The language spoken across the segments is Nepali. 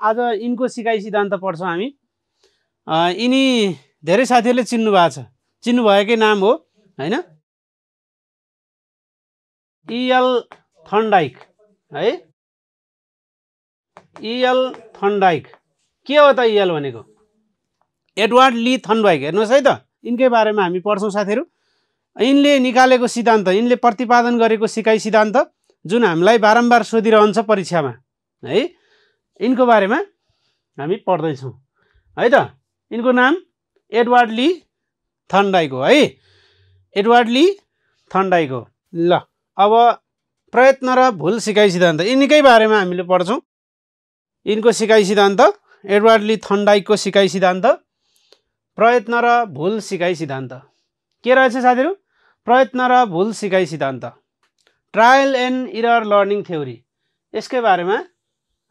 आज यिनको सिकाइ सिद्धान्त पढ्छौँ हामी। यिनी धेरै साथीहरूले चिन्नु भएको छ, चिन्नुभएकै नाम हो हैन, E.L. थर्नडाइक है। E.L. थर्नडाइक के हो त E.L. भनेको? एडवर्ड ली थर्नडाइक। हेर्नुहोस् है त, यिनकै बारेमा हामी पढ्छौँ साथीहरू। यिनले निकालेको सिद्धान्त, यिनले प्रतिपादन गरेको सिकाइ सिद्धान्त जुन हामीलाई बारम्बार सोधिरहन्छ परीक्षामा है, यिनको बारेमा हामी पढ्दैछौँ है त। यिनको नाम एडवर्ड ली थर्नडाइक हो है, एडवर्ड ली थर्नडाइक हो। ल अब प्रयत्न र भुल सिकाइ सिद्धान्त यिनकै बारेमा हामीले पढ्छौँ। यिनको सिकाइ सिद्धान्त, एडवर्ड ली थर्नडाइकको सिकाइ सिद्धान्त, प्रयत्न र भुल सिकाइ सिद्धान्त के रहेछ साथीहरू? प्रयत्न र भुल सिकाइ सिद्धान्त, trial and error learning theory, यसकै बारेमा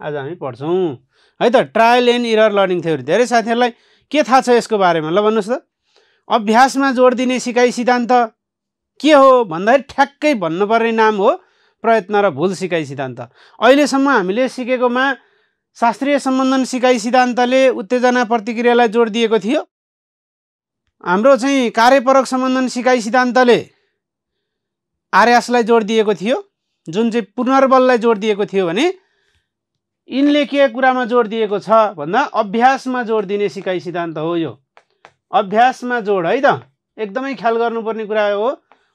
आज हामी पढ्छौँ है त। Trial and error learning theory धेरै साथीहरूलाई के थाहा छ यसको बारेमा? ल भन्नुहोस् त। अभ्यासमा जोड दिने सिकाइ सिद्धान्त के हो भन्दाखेरि ठ्याक्कै भन्नुपर्ने नाम हो प्रयत्न र भुल सिकाइ सिद्धान्त। अहिलेसम्म हामीले सिकेकोमा शास्त्रीय सम्बन्धन सिकाइ सिद्धान्तले उत्तेजना प्रतिक्रियालाई जोड दिएको थियो। हाम्रो चाहिँ कार्यपरक सम्बन्धन सिकाइ सिद्धान्तले आर्यासलाई जोड दिएको थियो, जुन चाहिँ पुनर्बललाई जोड दिएको थियो भने यिनले के कुरामा जोड दिएको छ भन्दा अभ्यासमा जोड दिने सिकाइ सिद्धान्त हो यो। अभ्यासमा जोड है त, एकदमै ख्याल गर्नुपर्ने कुरा हो।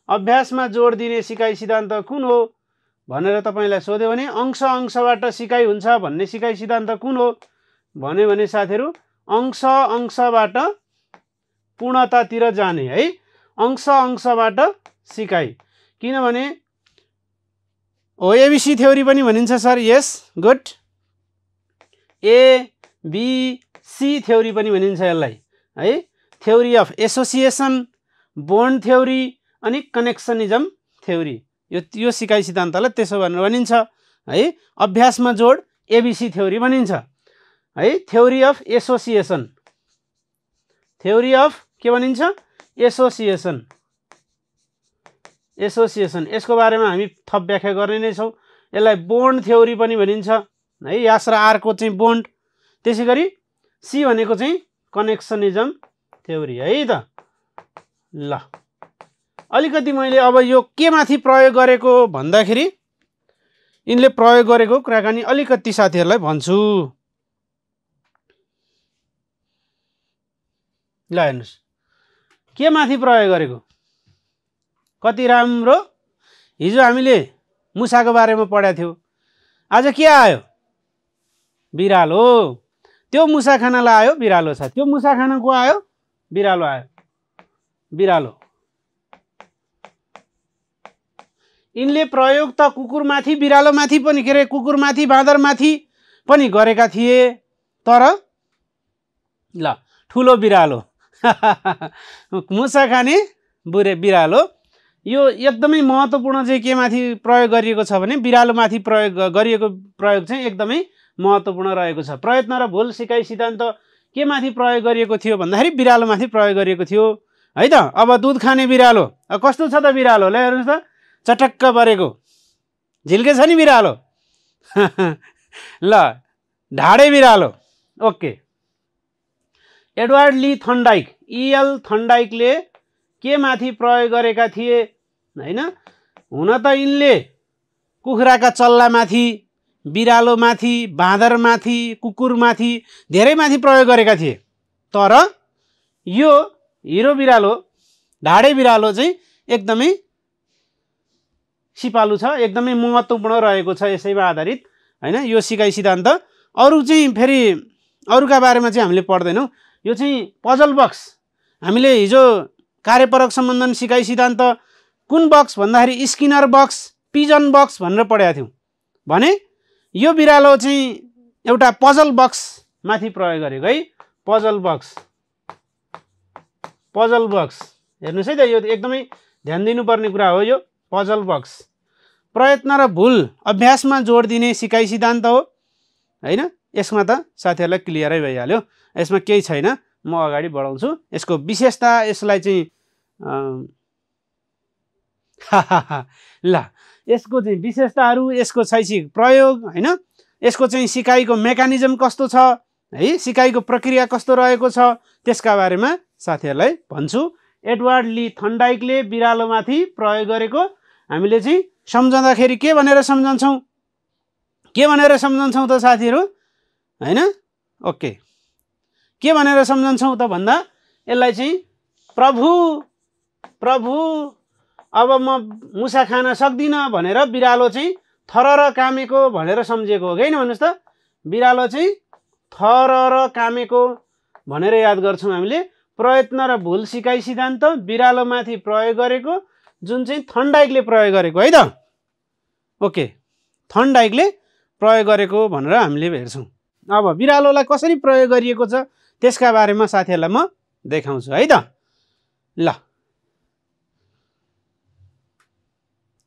अभ्यासमा जोड दिने सिकाइ सिद्धान्त कुन हो भनेर तपाईँलाई सोध्यो भने अंश अंशबाट सिकाइ हुन्छ भन्ने सिकाइ सिद्धान्त कुन हो भन्यो भने साथीहरू अंश अंशबाट पूर्णतातिर जाने है, अंश अंशबाट सिकाइ। किनभने हो एबिसी थ्योरी पनि भनिन्छ सर, यस गुड, एबिसी थ्योरी पनि भनिन्छ यसलाई है। Theory of association, bond theory अनि कनेक्सनिजम थ्योरी, यो सिकाइ सिद्धान्तलाई त्यसो भनेर भनिन्छ है। अभ्यासमा जोड एबिसी थ्योरी भनिन्छ है। Theory of association, theory of के भनिन्छ? एसोसिएसन, एसोसिएसन, यसको बारेमा हामी थप व्याख्या गर्ने नै छौँ। यसलाई बोन्ड थ्योरी पनि भनिन्छ है, यास र आरको चाहिँ बोन्ड। त्यसै गरी सी भनेको चाहिँ कनेक्सनिजम थ्योरी है त। ल अलिकति मैले अब यो के माथि प्रयोग गरेको भन्दाखेरि यिनले प्रयोग गरेको कुराकानी अलिकति साथीहरूलाई भन्छु। ल हेर्नुहोस् के माथि प्रयोग गरेको, कति राम्रो। हिजो हामीले मुसाको बारेमा पढाएको थियौँ, आज के आयो? बिरालो। त्यो मुसा खानालाई आयो बिरालो छ, त्यो मुसा खाना को आयो? बिरालो आयो, बिरालो। यिनले प्रयोग त कुकुरमाथि बिरालोमाथि पनि, के अरे कुकुरमाथि बाँदरमाथि पनि गरेका थिए, तर ल ठुलो बिरालो मुसा खाने बिरालो, यो एकदमै महत्त्वपूर्ण चाहिँ के माथि प्रयोग गरिएको छ भने बिरालोमाथि प्रयोग गरिएको प्रयोग चाहिँ एकदमै महत्त्वपूर्ण रहेको छ। प्रयत्न र भुल सिकाइ सिद्धान्त के माथि प्रयोग गरिएको थियो भन्दाखेरि बिरालोमाथि प्रयोग गरिएको थियो है त। अब दुध खाने बिरालो कस्तो छ त बिरालो? ल हेर्नुहोस् त, चटक्क परेको, झिल्के छ नि बिरालो ल ढाडे बिरालो। ओके। एडवर्ड ली थर्नडाइक, E.L. थर्नडाइकले के माथि प्रयोग गरेका थिए हैन? हुन त यिनले कुखुराका चल्लामाथि, बिरालोमाथि, बाँदरमाथि, कुकुरमाथि, धेरै माथि प्रयोग गरेका थिए, तर यो हिरो बिरालो, ढाडे बिरालो चाहिँ एकदमै सिपालु छ, एकदमै महत्त्वपूर्ण रहेको छ यसैमा आधारित हैन। यो सिकाइ सिद्धान्त अरू चाहिँ फेरि अरूका बारेमा चाहिँ हामीले पढ्दैनौँ। यो चाहिँ पजल बक्स, हामीले हिजो कार्यपरक सम्बन्धन सिकाइ सिद्धान्त कुन बक्स भन्दाखेरि स्किनर बक्स, पिजन बक्स भनेर पढेका थियौँ भने यो बिरालो चाहिँ एउटा पजल बक्स माथि प्रयोग गरेको है। पजल बक्स, पजल बक्स हेर्नुहोस् है त, यो एकदमै ध्यान दिनुपर्ने कुरा हो यो पजल बक्स। प्रयत्न र भुल अभ्यासमा जोड दिने सिकाइ सिद्धान्त हो हैन। यसमा त साथीहरूलाई क्लियरै भइहाल्यो, यसमा केही छैन, म अगाडि बढाउँछु। यसको विशेषता, यसलाई चाहिँ ल यसको चाहिँ विशेषताहरू, यसको शैक्षिक प्रयोग हैन, यसको चाहिँ सिकाइको मेकानिजम कस्तो छ है, सिकाइको प्रक्रिया कस्तो रहेको छ त्यसका बारेमा साथीहरूलाई भन्छु। एडवर्ड ली थन्डाइकले बिरालोमाथि प्रयोग गरेको हामीले चाहिँ सम्झँदाखेरि के भनेर सम्झन्छौँ त साथीहरू हैन? ओके, के भनेर सम्झन्छौँ त भन्दा यसलाई चाहिँ प्रभु अब म मुसा खान सक्दिनँ भनेर बिरालो चाहिँ थरर कामेको भनेर सम्झेको हो कि होइन भन्नुहोस् त? बिरालो चाहिँ थरर कामेको भनेर याद गर्छौँ हामीले। प्रयत्न र भुल सिकाइ सिद्धान्त बिरालोमाथि प्रयोग गरेको, जुन चाहिँ थन्डाइकले प्रयोग गरेको है त। ओके, थन्डाइकले प्रयोग गरेको भनेर हामीले हेर्छौँ। अब बिरालोलाई कसरी प्रयोग गरिएको छ त्यसका बारेमा साथीहरूलाई म देखाउँछु है त। ल,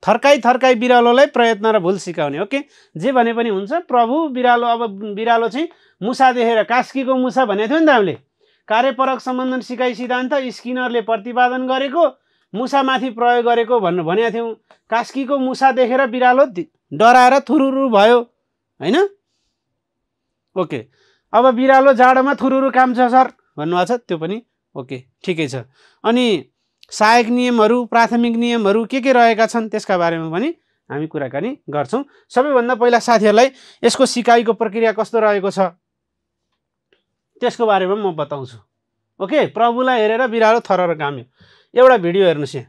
थर्काई बिरालोलाई प्रयत्न र भुल सिकाउने। ओके, जे भने पनि हुन्छ। प्रभु बिरालो, अब बिरालो चाहिँ मुसा देखेर, कास्कीको मुसा भनेको थियो नि त हामीले, कार्यपरक सम्बन्धन सिकाइ सिद्धान्त स्किनरले प्रतिपादन गरेको, मुसामाथि प्रयोग गरेको भनेर भनेको थियौँ। कास्कीको मुसा देखेर बिरालो डराएर थुरुरु भयो हैन? ओके, अब बिरालो जाडोमा थुरुरु काम छ सर भन्नुभएको छ, त्यो पनि ओके ठिकै छ। अनि सहायक नियमहरू, प्राथमिक नियमहरू के रहेका छन् त्यसका बारेमा पनि हामी कुराकानी गर्छौँ। सबैभन्दा पहिला साथीहरूलाई यसको सिकाइको प्रक्रिया कस्तो रहेको छ त्यसको बारेमा म बताउँछु। ओके, प्रभुलाई हेरेर बिरालो थरर काम्यो। एउटा भिडियो हेर्नुहोस् यहाँ।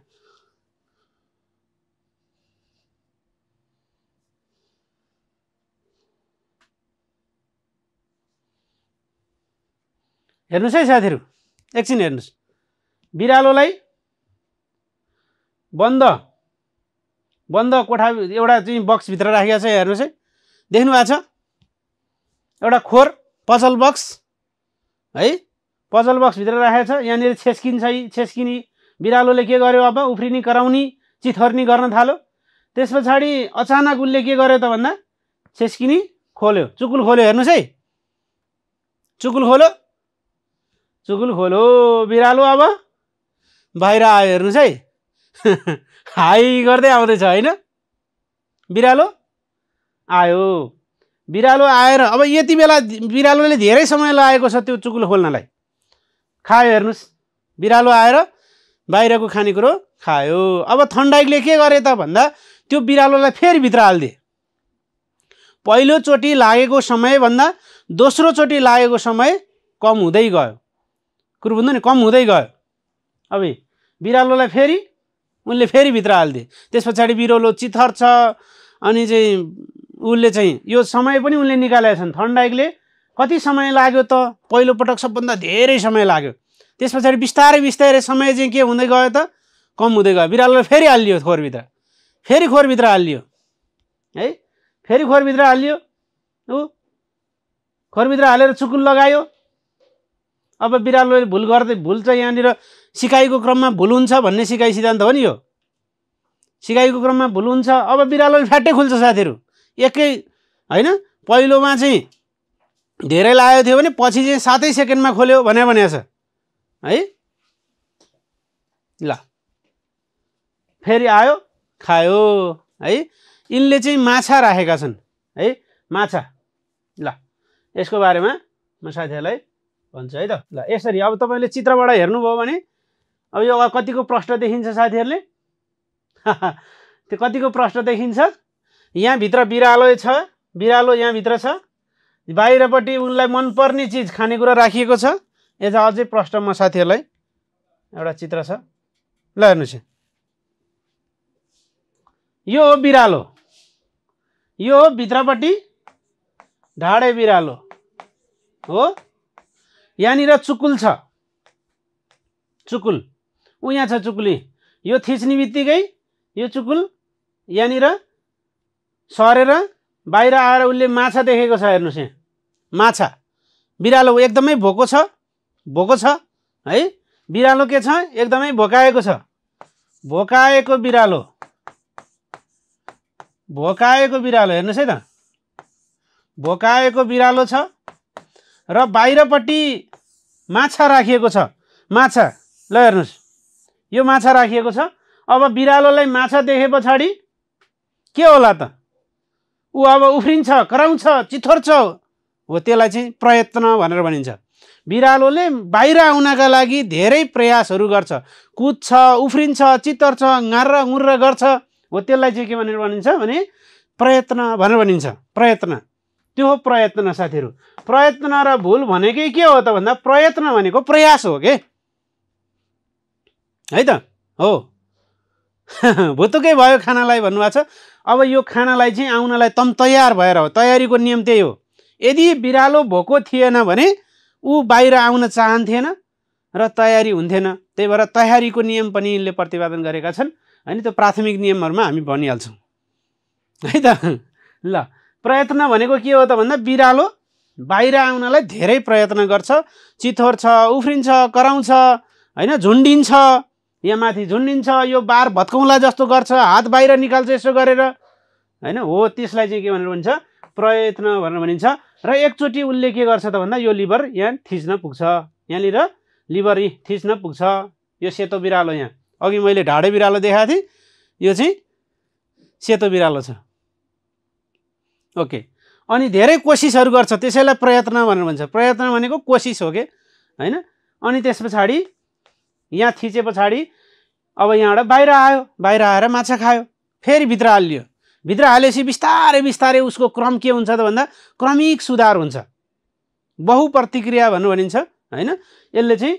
हेर्नुहोस् है साथीहरू, एकछिन हेर्नुहोस्। बिरालोलाई बन्द कोठा एउटा चाहिँ बक्सभित्र राखेको छ, हेर्नुहोस् है, देख्नु भएको छ? एउटा खोर पजल बक्स है, पजल बक्सभित्र राखेको छ। यहाँनिर छेस्किनी बिरालोले के गर्यो? अब उफ्रिनी कराउनी चिथर्नी गर्न थाल्यो। त्यस पछाडि अचानक उसले के गर्यो त भन्दा छेस्किनी खोल्यो, चुकुल खोल्यो। हेर्नुहोस् है, चुकुल खोल्यो बिरालो अब बाहिर आयो। हेर्नुहोस् है, हाई गर्दै आउँदैछ होइन? बिरालो आयो। बिरालो आएर अब यति बेला बिरालोले धेरै समय लागेको छ त्यो चुकुल खोल्नलाई। खायो, हेर्नुहोस्, बिरालो आएर बाहिरको खानेकुरो खायो। अब थन्डाइकले के गरे त भन्दा त्यो बिरालोलाई फेरि भित्र हालिदिए। पहिलोचोटि लागेको समयभन्दा दोस्रोचोटि लागेको समय कम हुँदै गयो। कुरो बुझ्नु नि, कम हुँदै गयो। अब बिरालोलाई उनले फेरि भित्र हालिदिए। त्यस पछाडि बिरालो चिथर्छ। अनि चाहिँ उसले चाहिँ यो समय पनि उनले निकालेका छन्। थन्डाइकले कति समय लाग्यो त? पहिलोपटक सबभन्दा धेरै समय लाग्यो। त्यस पछाडि बिस्तारै समय चाहिँ के हुँदै गयो त? कम हुँदै गयो। बिरालोलाई फेरि हालियो खोरभित्र, फेरि खोरभित्र हालियो है, फेरि खोरभित्र हालियो। खोरभित्र हालेर चुकुल लगायो। अब बिरालोले भुल चाहिँ यहाँनिर सिकाइको क्रममा भुल हुन्छ भन्ने सिकाइ सिद्धान्त हो नि यो। सिकाइको क्रममा भुल हुन्छ। अब बिरालोले फ्याट्टै खुल्छ साथीहरू, एकै होइन? पहिलोमा चाहिँ धेरै लागेको थियो भने पछि चाहिँ 7 सेकेन्डमा खोल्यो भनेको छ है। ल, फेरि आयो, खायो है। यिनले चाहिँ माछा राखेका छन् है, माछा। ल, यसको बारेमा म साथीहरूलाई भन्छु है त। ल, यसरी अब तपाईँले चित्रबाट हेर्नुभयो भने अब यो कतिको प्रश्न देखिन्छ साथीहरूले? त्यो कतिको प्रश्न देखिन्छ? यहाँभित्र बिरालो छ, बिरालो यहाँभित्र छ, बाहिरपट्टि उनलाई मनपर्ने चिज खानेकुरा राखिएको छ। यता अझै प्रश्न म साथीहरूलाई एउटा चित्र छ, ल हेर्नुहोस्। यो हो बिरालो, यो हो भित्रपट्टि ढाडे बिरालो हो। यहाँनिर चुकुल छ, चुकुल यहाँ छ चुकुली। यो थिच्ने बित्तिकै यो चुकुल यहाँनिर सरेर बाहिर आएर उसले माछा देखेको छ। हेर्नुहोस् यहाँ, माछा। बिरालो एकदमै भोको छ है। बिरालो के छ? एकदमै भोकाएको छ। भोकाएको बिरालो हेर्नुहोस् है त, भोकाएको बिरालो छ र बाहिरपट्टि माछा राखिएको छ। माछा, ल हेर्नुहोस्, यो माछा राखिएको छ। अब बिरालोलाई माछा देखे पछाडि के होला त? ऊ अब उफ्रिन्छ, कराउँछ, चिथोर्छ, हो त्यसलाई चाहिँ प्रयत्न भनेर भनिन्छ। बिरालोले बाहिर आउनका लागि धेरै प्रयासहरू गर्छ, कुद्छ, उफ्रिन्छ, चितर्छ, गार्र गुर्र गर्छ, हो त्यसलाई चाहिँ के भनेर भनिन्छ भने प्रयत्न भनेर भनिन्छ। प्रयत्न, त्यो हो प्रयत्न साथीहरू। प्रयत्न र भुल भनेकै के हो त भन्दा प्रयत्न भनेको प्रयास हो के, है त हो। भुतुकै भयो खानालाई भन्नुभएको छ। अब यो खानालाई चाहिँ आउनलाई तम तयार भएर हो, तयारीको नियम त्यही हो। यदि बिरालो भोको थिएन भने ऊ बाहिर आउन चाहन्थेन र तयारी हुन्थेन। त्यही भएर तयारीको नियम पनि यिनले प्रतिपादन गरेका छन्, होइन। त्यो प्राथमिक नियमहरूमा हामी भनिहाल्छौँ, है त। ल, प्रयत्न भनेको के हो त भन्दा बिरालो बाहिर आउनलाई धेरै प्रयत्न गर्छ, चिथोर्छ, उफ्रिन्छ, कराउँछ, होइन, झुन्डिन्छ, यहाँ माथि झुन्डिन्छ, यो बार भत्काउँला जस्तो गर्छ, हात बाहिर निकाल्छ यसो गरेर, होइन, हो। त्यसलाई चाहिँ के भनेर भन्छ प्रयत्न भनेर भनिन्छ। र एकचोटि उसले के गर्छ त भन्दा यो लिभर यहाँ थिच्न पुग्छ, यहाँनिर लिभर थिच्न पुग्छ। यो सेतो बिरालो, यहाँ अघि मैले ढाडे बिरालो देखाएको थिएँ, यो चाहिँ सेतो बिरालो छ, ओके। अनि धेरै कोसिसहरू गर्छ, त्यसैलाई प्रयत्न भनेर भन्छ। प्रयत्न भनेको कोसिस हो के, होइन। अनि त्यस पछाडि यहाँ थिचे पछाडि अब यहाँबाट बाहिर आयो, बाहिर आएर माछा खायो, फेरि भित्र हालियो। भित्र हालेपछि बिस्तारै बिस्तारै उसको क्रम के हुन्छ त भन्दा क्रमिक सुधार हुन्छ, बहुप्रतिक्रिया भन्नु भनिन्छ, होइन। यसले चाहिँ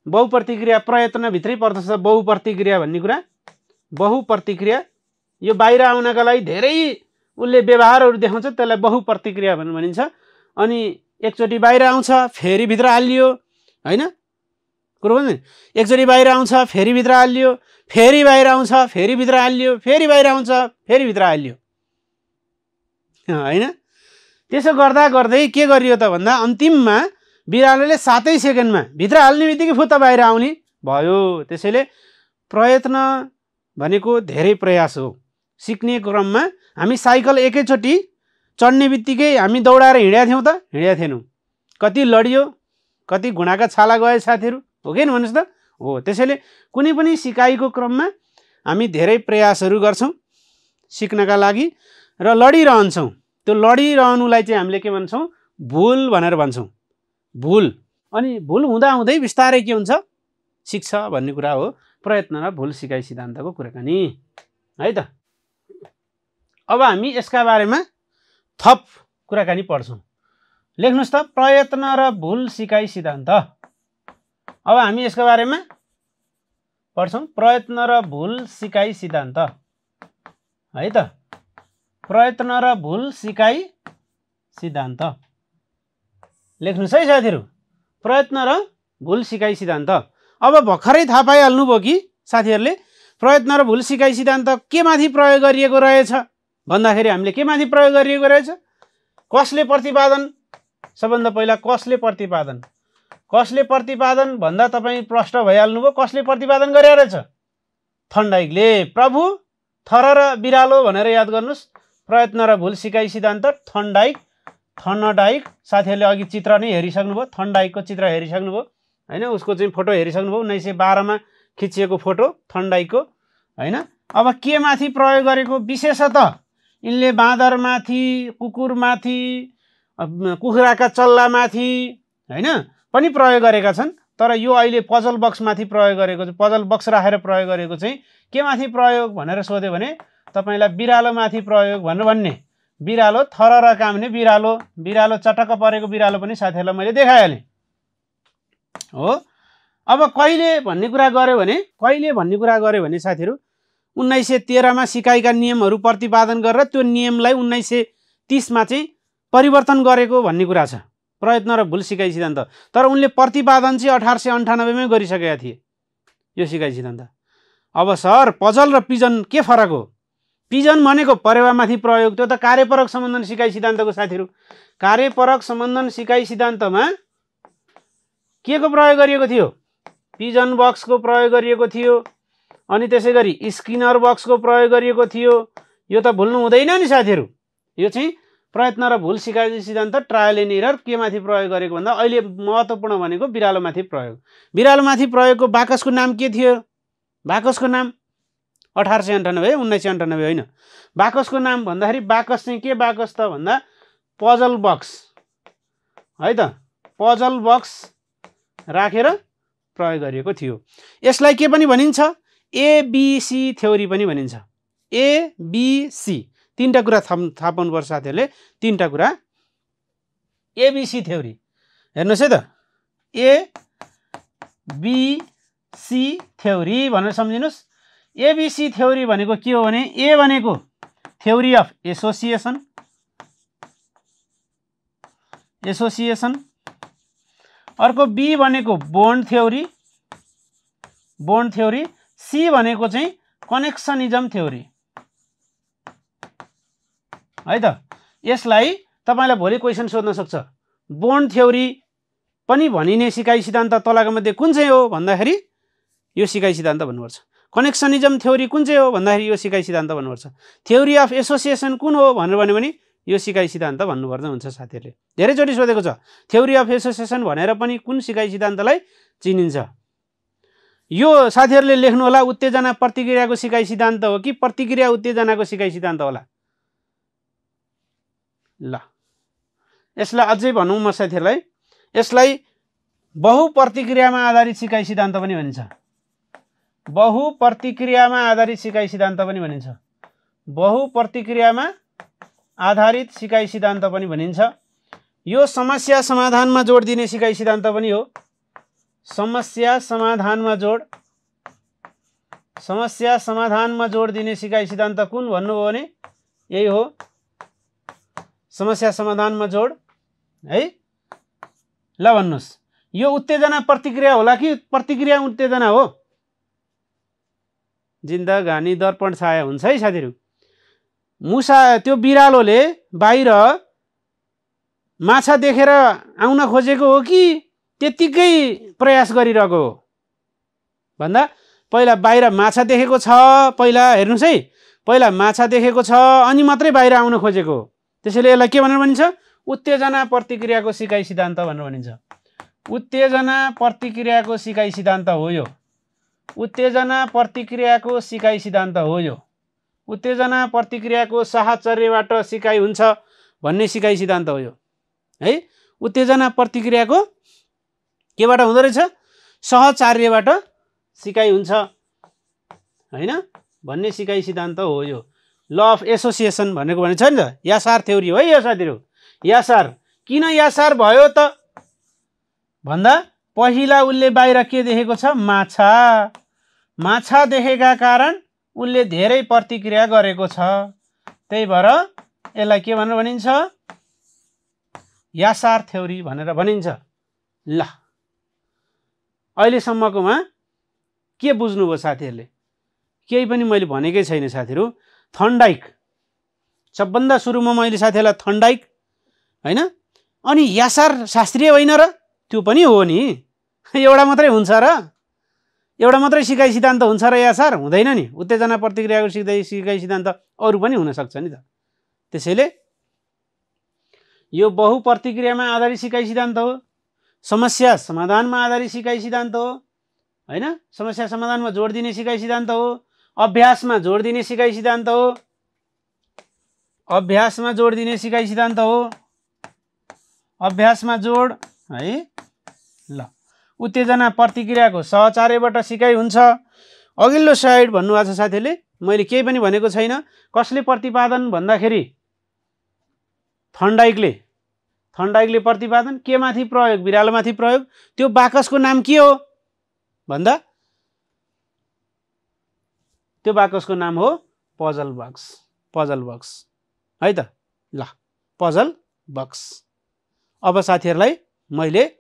बहुप्रतिक्रिया प्रयत्नभित्रै पर्दछ बहुप्रतिक्रिया भन्ने कुरा। बहुप्रतिक्रिया यो बाहिर आउनका लागि धेरै उसले व्यवहारहरू देखाउँछ, त्यसलाई बहुप्रतिक्रिया भनेर भनिन्छ। अनि एकचोटि बाहिर आउँछ, फेरि भित्र हालियो, होइन, कुरो बुझ्नु। एकचोटि बाहिर आउँछ, फेरि भित्र हालियो, फेरि बाहिर आउँछ, फेरि भित्र हालियो, फेरि बाहिर आउँछ, फेरि भित्र हालियो, होइन। त्यसो गर्दा गर्दै के गरियो त भन्दा अन्तिममा बिरालोले 7 सेकेन्डमा भित्र हाल्ने बित्तिकै फुत्त बाहिर आउने भयो। त्यसैले प्रयत्न भनेको धेरै प्रयास हो। सिक्ने क्रममा हामी साइकल एकैचोटि चढ्ने बित्तिकै हामी दौडाएर हिँडेका थियौँ त, हिँडेका थिएनौँ। कति लडियो, कति घुँडाका छाला गए साथीहरू, हो कि भन्नुहोस् त, हो। त्यसैले कुनै पनि सिकाइको क्रममा हामी धेरै प्रयासहरू गर्छौँ सिक्नका लागि र लडिरहन्छौँ। त्यो लडिरहनुलाई चाहिँ हामीले के भन्छौँ, भुल भनेर भन्छौँ, भुल। अनि भुल हुँदा हुँदै बिस्तारै के हुन्छ, सिक्छ भन्ने कुरा हो प्रयत्न र भुल सिकाइ सिद्धान्तको कुराकानी, है त। अब हामी यसका बारेमा थप कुराकानी पढ्छौँ। लेख्नुहोस् त, प्रयत्न र भुल सिकाइ सिद्धान्त। अब हामी यसका बारेमा पढ्छौँ, प्रयत्न र भुल सिकाइ सिद्धान्त, है त। प्रयत्न र भुल सिकाइ सिद्धान्त लेख्नुहोस् है साथीहरू, प्रयत्न र भुल सिकाइ सिद्धान्त। अब भर्खरै थाहा पाइहाल्नुभयो कि साथीहरूले प्रयत्न र भुल सिकाइ सिद्धान्त के माथि प्रयोग गरिएको रहेछ भन्दाखेरि हामीले के माथि प्रयोग गरिएको रहेछ, कसले प्रतिपादन, सबभन्दा पहिला कसले प्रतिपादन। कसले प्रतिपादन भन्दा तपाईँ प्रष्ट भइहाल्नुभयो, कसले प्रतिपादन गरे रहेछ, थर्नडाइकले। प्रभु, थर र बिरालो भनेर याद गर्नुहोस्। प्रयत्न र भुल सिकाइ सिद्धान्त थर्नडाइक, थर्नडाइक। साथीहरूले अघि चित्र नै हेरिसक्नुभयो, थर्नडाइकको चित्र हेरिसक्नुभयो, होइन। उसको चाहिँ फोटो हेरिसक्नुभयो, 1912मा खिचिएको फोटो थर्नडाइकको, होइन। अब के माथि प्रयोग गरेको, विशेषतः यिनले बाँदरमाथि, कुकुरमाथि, कुखुराका चल्लामाथि, होइन, पनि प्रयोग गरेका छन्। तर यो अहिले पजल बक्समाथि प्रयोग गरेको, पजल बक्स राखेर प्रयोग गरेको चाहिँ के माथि प्रयोग भनेर सोध्यो भने तपाईँलाई बिरालोमाथि प्रयोग भनेर भन्ने। बिरालो, थर र काम भने बिरालो, बिरालो चटक्क परेको बिरालो पनि साथीहरूलाई मैले देखाइहालेँ, हो। अब कहिले भन्ने कुरा गर्यो भने, कहिले भन्ने कुरा गर्यो भने साथीहरू 1913मा सिकाइका नियमहरू प्रतिपादन गरेर त्यो नियमलाई 1930मा चाहिँ परिवर्तन गरेको भन्ने कुरा छ, प्रयत्न र भुल सिकाइ सिद्धान्त। तर उनले प्रतिपादन चाहिँ 1898मै गरिसकेका थिए यो सिकाइ सिद्धान्त। अब सर, पजल र पिजन के फरक हो? पिजन भनेको परेवामाथि प्रयोग, त्यो त कार्यपरक सम्बन्धन सिकाइ सिद्धान्तको साथीहरू। कार्यपरक सम्बन्धन सिकाइ सिद्धान्तमा के को प्रयोग गरिएको थियो, पिजन बक्सको प्रयोग गरिएको थियो, अनि त्यसै गरी स्किनर बक्सको प्रयोग गरिएको थियो। यो त भुल्नु हुँदैन नि साथीहरू। यो चाहिँ प्रयत्न र भुल सिकाइ सिद्धान्त ट्रायल एन्ड एरर के माथि प्रयोग गरेको भन्दा अहिले महत्त्वपूर्ण भनेको बिरालोमाथि प्रयोग। बिरालोमाथि प्रयोगको बाकसको नाम के थियो, बाकसको नाम 1898 1998 होइन। बाकसको नाम भन्दाखेरि बाकस चाहिँ के बाकस त भन्दा पजल बक्स है त, पजल बक्स राखेर प्रयोग गरिएको थियो। यसलाई के पनि भनिन्छ, एबीसी थ्योरी पनि भनिन्छ। एबीसी तीनटा कुरा थाहा पाउनुपर्छ साथीहरूले, तीनटा कुरा। एबीसी थ्योरी हेर्नुहोस् है त, एबीसी थ्योरी भनेर सम्झिनुहोस्। एबीसी थ्योरी भनेको के हो भने, ए भनेको थ्योरी अफ एसोसिएसन, अर्को बी भनेको बोन्ड थ्योरी, सी भनेको चाहिँ कनेक्सनिजम थ्योरी है त। यसलाई तपाईलाई भोलि क्वेसन सोध्न सक्छ, बोन्ड थ्योरी पनि भनिने सिकाइ सिद्धान्त तलका मध्ये कुन चाहिँ हो भन्दाखेरि यो सिकाइ सिद्धान्त भन्नुपर्छ। कनेक्सनिजम थ्योरी कुन चाहिँ हो भन्दाखेरि यो सिकाइ सिद्धान्त भन्नुपर्छ। थ्योरी अफ एसोसिएसन कुन हो भनेर भन्यो भने यो सिकाइ सिद्धान्त भन्नुपर्ने हुन्छ। साथीहरूले धेरैचोटि सोधेको छ, थ्योरी अफ एसोसिएसन भनेर पनि कुन सिकाइ सिद्धान्तलाई चिनिन्छ। यो साथीहरूले लेख्नु होला, उत्तेजना प्रतिक्रियाको सिकाइ सिद्धान्त हो कि प्रतिक्रिया उत्तेजनाको सिकाइ सिद्धान्त होला। ल यसलाई अझै भनौँ म साथीहरूलाई, यसलाई बहुप्रतिक्रियामा आधारित सिकाइ सिद्धान्त पनि भनिन्छ। बहुप्रतिक्रियामा आधारित सिकाइ सिद्धान्त पनि भनिन्छ। बहुप्रतिक्रियामा आधारित सिकाइ सिद्धान्त पनि भनिन्छ। यो समस्या समाधानमा जोड दिने सिकाइ सिद्धान्त पनि हो। समस्या समाधानमा जोड दिने सिकाइ सिद्धान्त कुन भन्नुभयो भने यही हो, समस्या समाधानमा जोड है। ल भन्नुहोस्, यो उत्तेजना प्रतिक्रिया होला कि प्रतिक्रिया उत्तेजना हो? जिन्दगानी दर्पण छाया हुन्छ है साथीहरू। मुसा त्यो बिरालोले बाहिर माछा देखेर आउन खोजेको हो कि त्यतिकै प्रयास गरिरहेको हो भन्दा पहिला बाहिर माछा देखेको छ, पहिला हेर्नुहोस् है, पहिला माछा देखेको छ अनि मात्रै बाहिर आउन खोजेको हो। त्यसैले यसलाई के भनेर भनिन्छ, उत्तेजना प्रतिक्रियाको सिकाइ सिद्धान्त भनेर भनिन्छ। उत्तेजना प्रतिक्रियाको सिकाइ सिद्धान्त हो यो। उत्तेजना प्रतिक्रियाको सिकाइ सिद्धान्त हो यो। उत्तेजना प्रतिक्रियाको साहचर्यबाट सिकाइ हुन्छ भन्ने सिकाइ सिद्धान्त हो यो है। उत्तेजना प्रतिक्रियाको केबाट हुँदो रहेछ, सहचार्यबाट सिकाइ हुन्छ हैन भन्ने सिकाइ सिद्धान्त हो यो। ल अफ एसोसिएसन भनेको भने छ नि त, यासार थ्योरी हो है यो साथीहरू। यासार किन यासार भयो त भन्दा पहिला उसले बाहिर के देखेको छ, माछा। माछा देखेका कारण उसले धेरै प्रतिक्रिया गरेको छ, त्यही भएर यसलाई के भनेर भनिन्छ, यासार थ्योरी भनेर भनिन्छ। ल अहिलेसम्मकोमा के बुझ्नुभयो साथीहरूले? केही पनि मैले भनेकै छैन साथीहरू। थर्नडाइक सबभन्दा सुरुमा मैले साथीहरूलाई थर्नडाइक हैन, अनि यासार शास्त्रीय होइन र? त्यो पनि हो नि, एउटा मात्रै हुन्छ र? एउटा मात्रै सिकाइ सिद्धान्त हुन्छ र यासार? हुँदैन नि। उत्तेजना प्रतिक्रियाको सिकाइ सिद्धान्त अरू पनि हुन सक्छ नि त। त्यसैले यो बहुप्रतिक्रियामा आधारित सिकाइ सिद्धान्त हो, समस्या समाधानमा आधारित सिकाइ सिद्धान्त हो हैन, समस्या समाधानमा जोड दिने सिकाइ सिद्धान्त हो, अभ्यासमा जोड दिने सिकाइ सिद्धान्त हो, अभ्यासमा जोड दिने सिकाइ सिद्धान्त हो, अभ्यासमा जोड है। ल उत्तेजना प्रतिक्रियाको सहचार्यबाट सिकाइ हुन्छ। अघिल्लो स्लाइड भन्नुभएको छ साथीले, मैले केही पनि भनेको छैन। कसले प्रतिपादन भन्दाखेरि थर्नडाइकले प्रतिपादन, के माथि प्रयोग, बिरालोमाथि प्रयोग। त्यो बाकसको नाम के हो भन्दा त्यो बाकसको नाम हो पजल बक्स है त। ल पजल बक्स। अब साथीहरूलाई मैले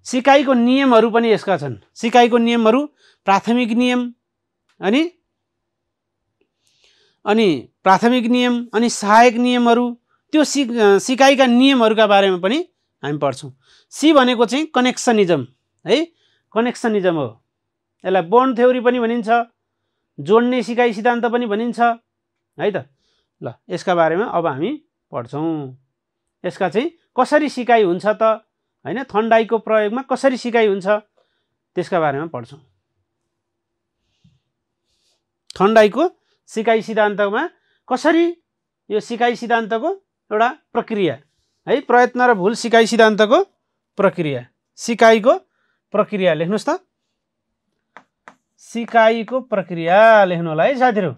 सिकाइको नियमहरू पनि यसका छन्। सिकाइको नियमहरू प्राथमिक नियम अनि प्राथमिक नियम अनि सहायक नियमहरू, त्यो सिकाइका नियमहरूका बारेमा पनि हामी पढ्छौँ। सी भनेको चाहिँ कनेक्सनिजम है, कनेक्सनिजम हो। यसलाई बोन्ड थ्योरी पनि भनिन्छ, जोड्ने सिकाइ सिद्धान्त पनि भनिन्छ है त। ल यसका बारेमा अब हामी पढ्छौँ। यसका चाहिँ कसरी सिकाइ हुन्छ त हैन, थर्नडाइकको प्रयोगमा कसरी सिकाइ हुन्छ त्यसका बारेमा पढ्छौँ। थन्डाइकको सिकाइ सिद्धान्तमा कसरी यो सिकाइ सिद्धान्तको एउटा प्रक्रिया है, प्रयत्न र भुल सिकाइ सिद्धान्तको प्रक्रिया, सिकाइको प्रक्रिया लेख्नुस् त, सिकाइको प्रक्रिया लेख्नु होला है साथीहरु।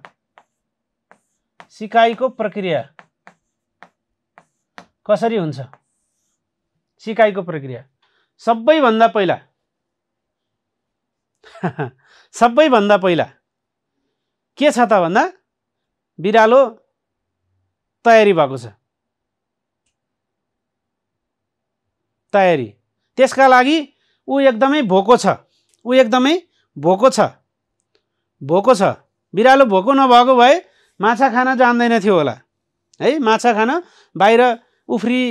सिकाइको प्रक्रिया कसरी हुन्छ? सिकाइको प्रक्रिया सबैभन्दा पहिला सबैभन्दा पहिला के छ त भन्दा बिरालो तयारी भएको छ, तयारी। त्यसका लागि ऊ एकदमै भोको छ, ऊ एकदमै भोको छ, भोको छ। बिरालो भोको नभएको भए माछा खान जान्दैन थियो होला है, माछा खान बाहिर उफ्री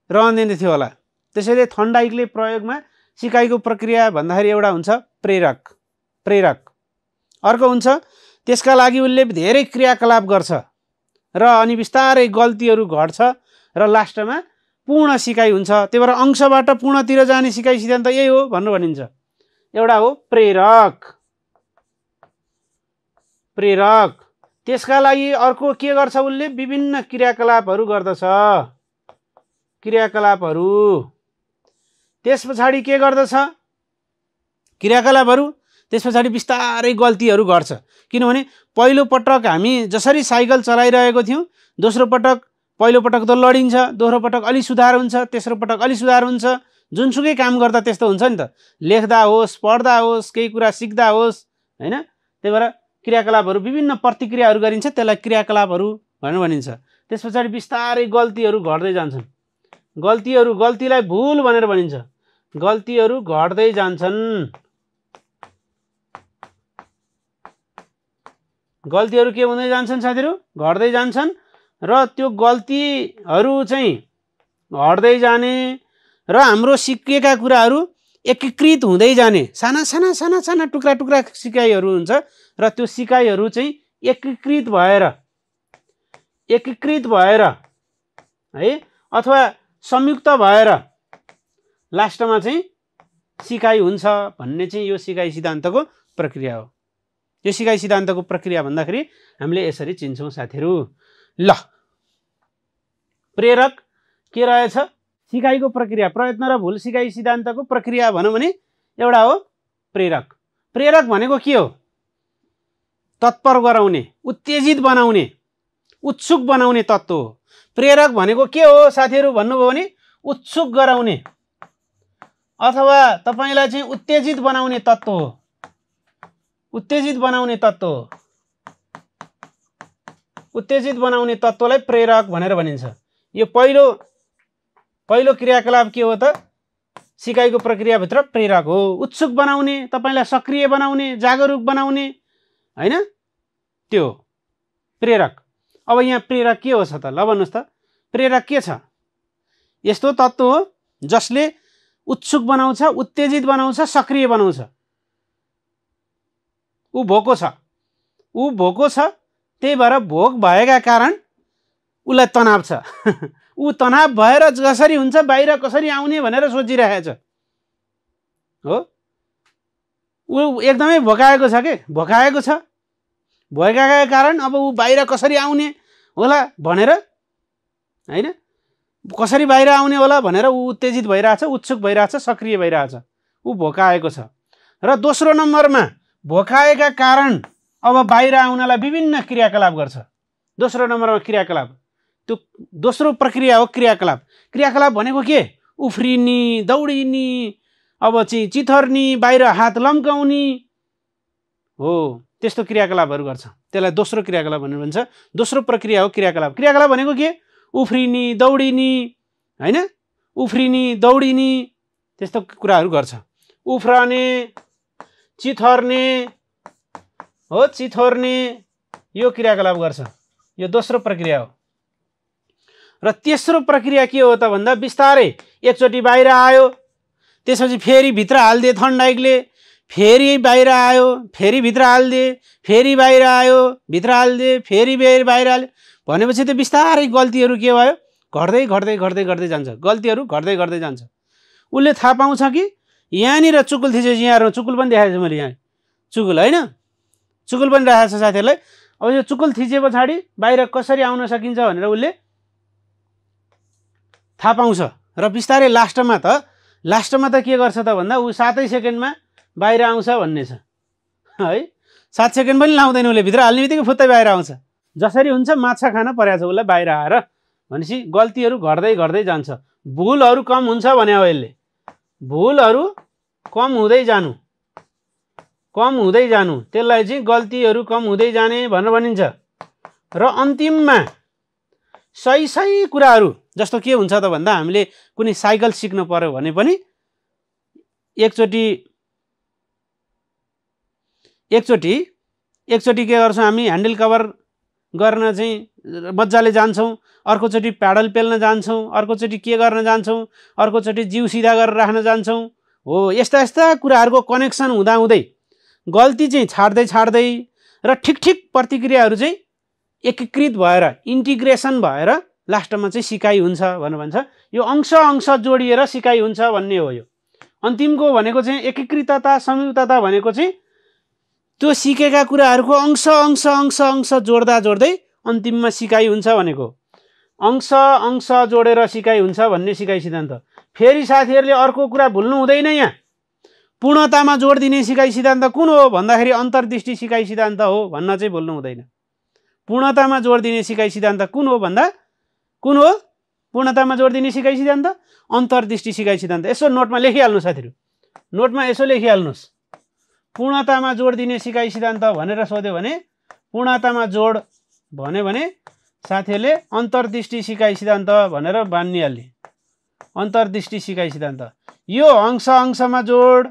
रहँदैन थियो होला। त्यसैले थन्डाइकले प्रयोगमा सिकाइको प्रक्रिया भन्दाखेरि एउटा हुन्छ प्रेरक, प्रेरक। अर्को हुन्छ त्यसका लागि उसले धेरै क्रियाकलाप गर्छ र अनि बिस्तारै गल्तीहरू घट्छ र लास्टमा पूर्ण सिकाइ हुन्छ। त्यही भएर अंशबाट पूर्णतिर जाने सिकाइ सिद्धान्त यही हो भन्नु भनिन्छ। एउटा हो प्रेरक, प्रेरक। त्यसका लागि अर्को के गर्छ उसले? विभिन्न क्रियाकलापहरू गर्दछ, क्रियाकलापहरू। त्यस पछाडि के गर्दछ? क्रियाकलापहरू त्यस पछाडि बिस्तारै गल्तीहरू गर्छ। किनभने पहिलो पटक हामी जसरी साइकल चलाइरहेको थियौं, दोस्रो पटक, पहिलो पटक त लडिन्छ, दोस्रो पटक अलि सुधार हुन्छ, तेस्रो पटक अलि सुधार हुन्छ। जुनसुकै काम गर्दा त्यस्तो हुन्छ नि त, लेख्दा होस्, पढ्दा होस्, केही कुरा सिक्दा होस् हैन। त्यही भएर क्रियाकलापहरू विभिन्न प्रतिक्रियाहरू गरिन्छ, त्यसलाई क्रियाकलापहरू भनेर भनिन्छ। त्यस पछाडि बिस्तारै गल्तीहरू घट्दै जान्छन्, गल्तीहरू, गल्तीलाई भुल भनेर भनिन्छ। गल्तीहरू घट्दै जान्छन्, गल्तीहरू के हुँदै जान्छन् साथीहरु? घट्दै जान्छन् र त्यो गल्तीहरू चाहिँ घट्दै जाने र हाम्रो सिकेका कुराहरू एकीकृत हुँदै जाने, साना साना साना साना टुक्रा टुक्रा सिकाइहरू हुन्छ र त्यो सिकाइहरू चाहिँ एकीकृत भएर है अथवा संयुक्त भएर लास्टमा चाहिँ सिकाइ हुन्छ भन्ने चाहिँ यो सिकाइ सिद्धान्तको प्रक्रिया हो। यो सिकाइ सिद्धान्तको प्रक्रिया भन्दाखेरि हामीले यसरी चिन्छौं साथीहरु। ल, प्रेरक के रहेछ? सिकाइको प्रक्रिया, प्रयत्न र भुल सिकाइ सिद्धान्तको प्रक्रिया भनौं भने एउटा हो प्रेरक। प्रेरक भनेको के हो? तत्पर गराउने, उत्तेजित बनाउने, उत्सुक बनाउने तत्त्व हो। प्रेरक भनेको के हो साथीहरु भन्नुभयो भने उत्सुक गराउने अथवा तपाईलाई चाहिँ उत्तेजित बनाउने तत्त्व हो, उत्तेजित बनाउने तत्त्व हो। उत्तेजित बनाउने तत्त्वलाई प्रेरक भनेर भनिन्छ। यो पहिलो क्रियाकलाप के हो त? सिकाइको प्रक्रियाभित्र प्रेरक हो। उत्सुक बनाउने, तपाईलाई सक्रिय बनाउने, जागरुक बनाउने हैन, त्यो प्रेरक। अब यहाँ प्रेरक के हो छ त? ल भन्नुस् त, प्रेरक के छ? यस्तो तत्त्व हो जसले उत्सुक बनाउँछ, उत्तेजित बनाउँछ, सक्रिय बनाउँछ। ऊ भोको छ, ऊ भोको छ, त्यही भएर भोक भएका कारण उलाई तनाव छ। ऊ तनाव भएर कसरी हुन्छ, बाहिर कसरी आउने भनेर सोचिरहेको छ हो। ऊ एकदमै भोकाएको छ के, भोकाएको छ, भोकाएको कारण अब ऊ बाहिर कसरी आउने होला भनेर हैन, कसरी बाहिर आउने होला भनेर ऊ उत्तेजित भइरहेछ, उत्सुक भइरहेछ, सक्रिय भइरहेछ। ऊ भोकाएको छ। र दोस्रो नम्बरमा भोकाएका कारण अब बाहिर आउनलाई विभिन्न क्रियाकलाप गर्छ। दोस्रो नम्बरमा क्रियाकलाप, त्यो दोस्रो प्रक्रिया हो क्रियाकलाप। क्रियाकलाप भनेको के? उफ्रिने, दौडिने, अब चाहिँ चिथर्ने, बाहिर हात लम्काउने हो, त्यस्तो क्रियाकलापहरू गर्छ। त्यसलाई दोस्रो क्रियाकलाप भनेर भन्छ। दोस्रो प्रक्रिया हो क्रियाकलाप। क्रियाकलाप भनेको के? उफ्रिने, दौडिने हैन, उफ्रिने, दौडिने त्यस्तो कुराहरू गर्छ। उफ्रने, चिथर्ने हो, चिथोर्ने, यो क्रियाकलाप गर्छ। यो दोस्रो प्रक्रिया हो। र तेस्रो प्रक्रिया के हो त भन्दा बिस्तारै एकचोटि बाहिर आयो, त्यसपछि फेरि भित्र हाल्दे थन्डाइकले, फेरि बाहिर आयो, फेरि भित्र हाल्दे, फेरि बाहिर आयो, भित्र हाल्दे, फेरि बाहिर हाल्यो भनेपछि त बिस्तारै गल्तीहरू के भयो? घट्दै घट्दै घट्दै घट्दै जान्छ। गल्तीहरू घट्दै घट्दै जान्छ। उसले थाहा पाउँछ कि यहाँनिर चुकुल थिचेपछि यहाँ चुकुल पनि देखाएको छु मैले, यहाँ चुकुल हैन, चुकुल पनि राखेको छ साथीहरूलाई। अब यो चुकुल थिचे पछाडि बाहिर कसरी आउन सकिन्छ भनेर उसले थाहा पाउँछ र बिस्तारै लास्टमा त के गर्छ त भन्दा ऊ 7 सेकेन्डमा बाहिर आउँछ भन्ने छ है। 7 सेकेन्ड पनि लाउँदैन उसले, भित्र हाल्ने बित्तिकै फुत्तै बाहिर आउँछ। जसरी हुन्छ माछा खान परेको छ उसलाई बाहिर आएर भनेपछि गल्तीहरू घट्दै घट्दै जान्छ। भुलहरू कम हुन्छ भने हो यसले, भुलहरू कम हुँदै जानु त्यसलाई चाहिँ गल्तीहरू कम हुँदै जाने भनेर भनिन्छ। र अन्तिममा सही कुराहरू जस्तो के हुन्छ त भन्दा हामीले कुनै साइकल सिक्न पर्यो भने पनि एकचोटि के गर्छौँ हामी, ह्यान्डल कभर गर्न चाहिँ मजाले जान्छौँ, अर्कोचोटि प्याडल पेल्न जान्छौँ, अर्कोचोटि के गर्न जान्छौँ, अर्कोचोटि जिउ सिधा गरेर राख्न जान्छौँ। हो, यस्ता कुराहरूको कनेक्सन हुँदाहुँदै गल्ती चाहिँ छाड्दै र ठिक प्रतिक्रियाहरू चाहिँ एकीकृत भएर इन्टिग्रेसन भएर लास्टमा चाहिँ सिकाइ हुन्छ भनेर भन्छ। यो अंश जोडिएर सिकाइ हुन्छ भन्ने हो। यो अन्तिमको भनेको चाहिँ एकीकृतता संयुक्तता भनेको चाहिँ त्यो सिकेका कुराहरूको अंश जोड्दै अन्तिममा सिकाइ हुन्छ भनेको। अंश जोडेर सिकाइ हुन्छ भन्ने सिकाइ सिद्धान्त। फेरि साथीहरूले अर्को कुरा भुल्नु हुँदैन, यहाँ पूर्णतामा जोड दिने सिकाइ सिद्धान्त कुन हो भन्दाखेरि अन्तर्दृष्टि सिकाइ सिद्धान्त हो भन्न चाहिँ भुल्नु हुँदैन। पूर्णतामा जोड दिने सिकाइ सिद्धान्त कुन हो भन्दा कुन हो? पूर्णतामा जोड दिने सिकाइ सिद्धान्त अन्तर्दृष्टि सिकाइ सिद्धान्त। यसो नोटमा लेखिहाल्नु साथीहरू, नोटमा यसो लेखिहाल्नुहोस्। पूर्णतामा जोड दिने सिकाइ सिद्धान्त भनेर सोध्यो भने पूर्णतामा जोड भन्यो भने साथीहरूले अन्तर्दृष्टि सिकाइ सिद्धान्त भनेर बान्निहाल्ने। अन्तर्दृष्टि सिकाइ सिद्धान्त यो अंशमा जोड,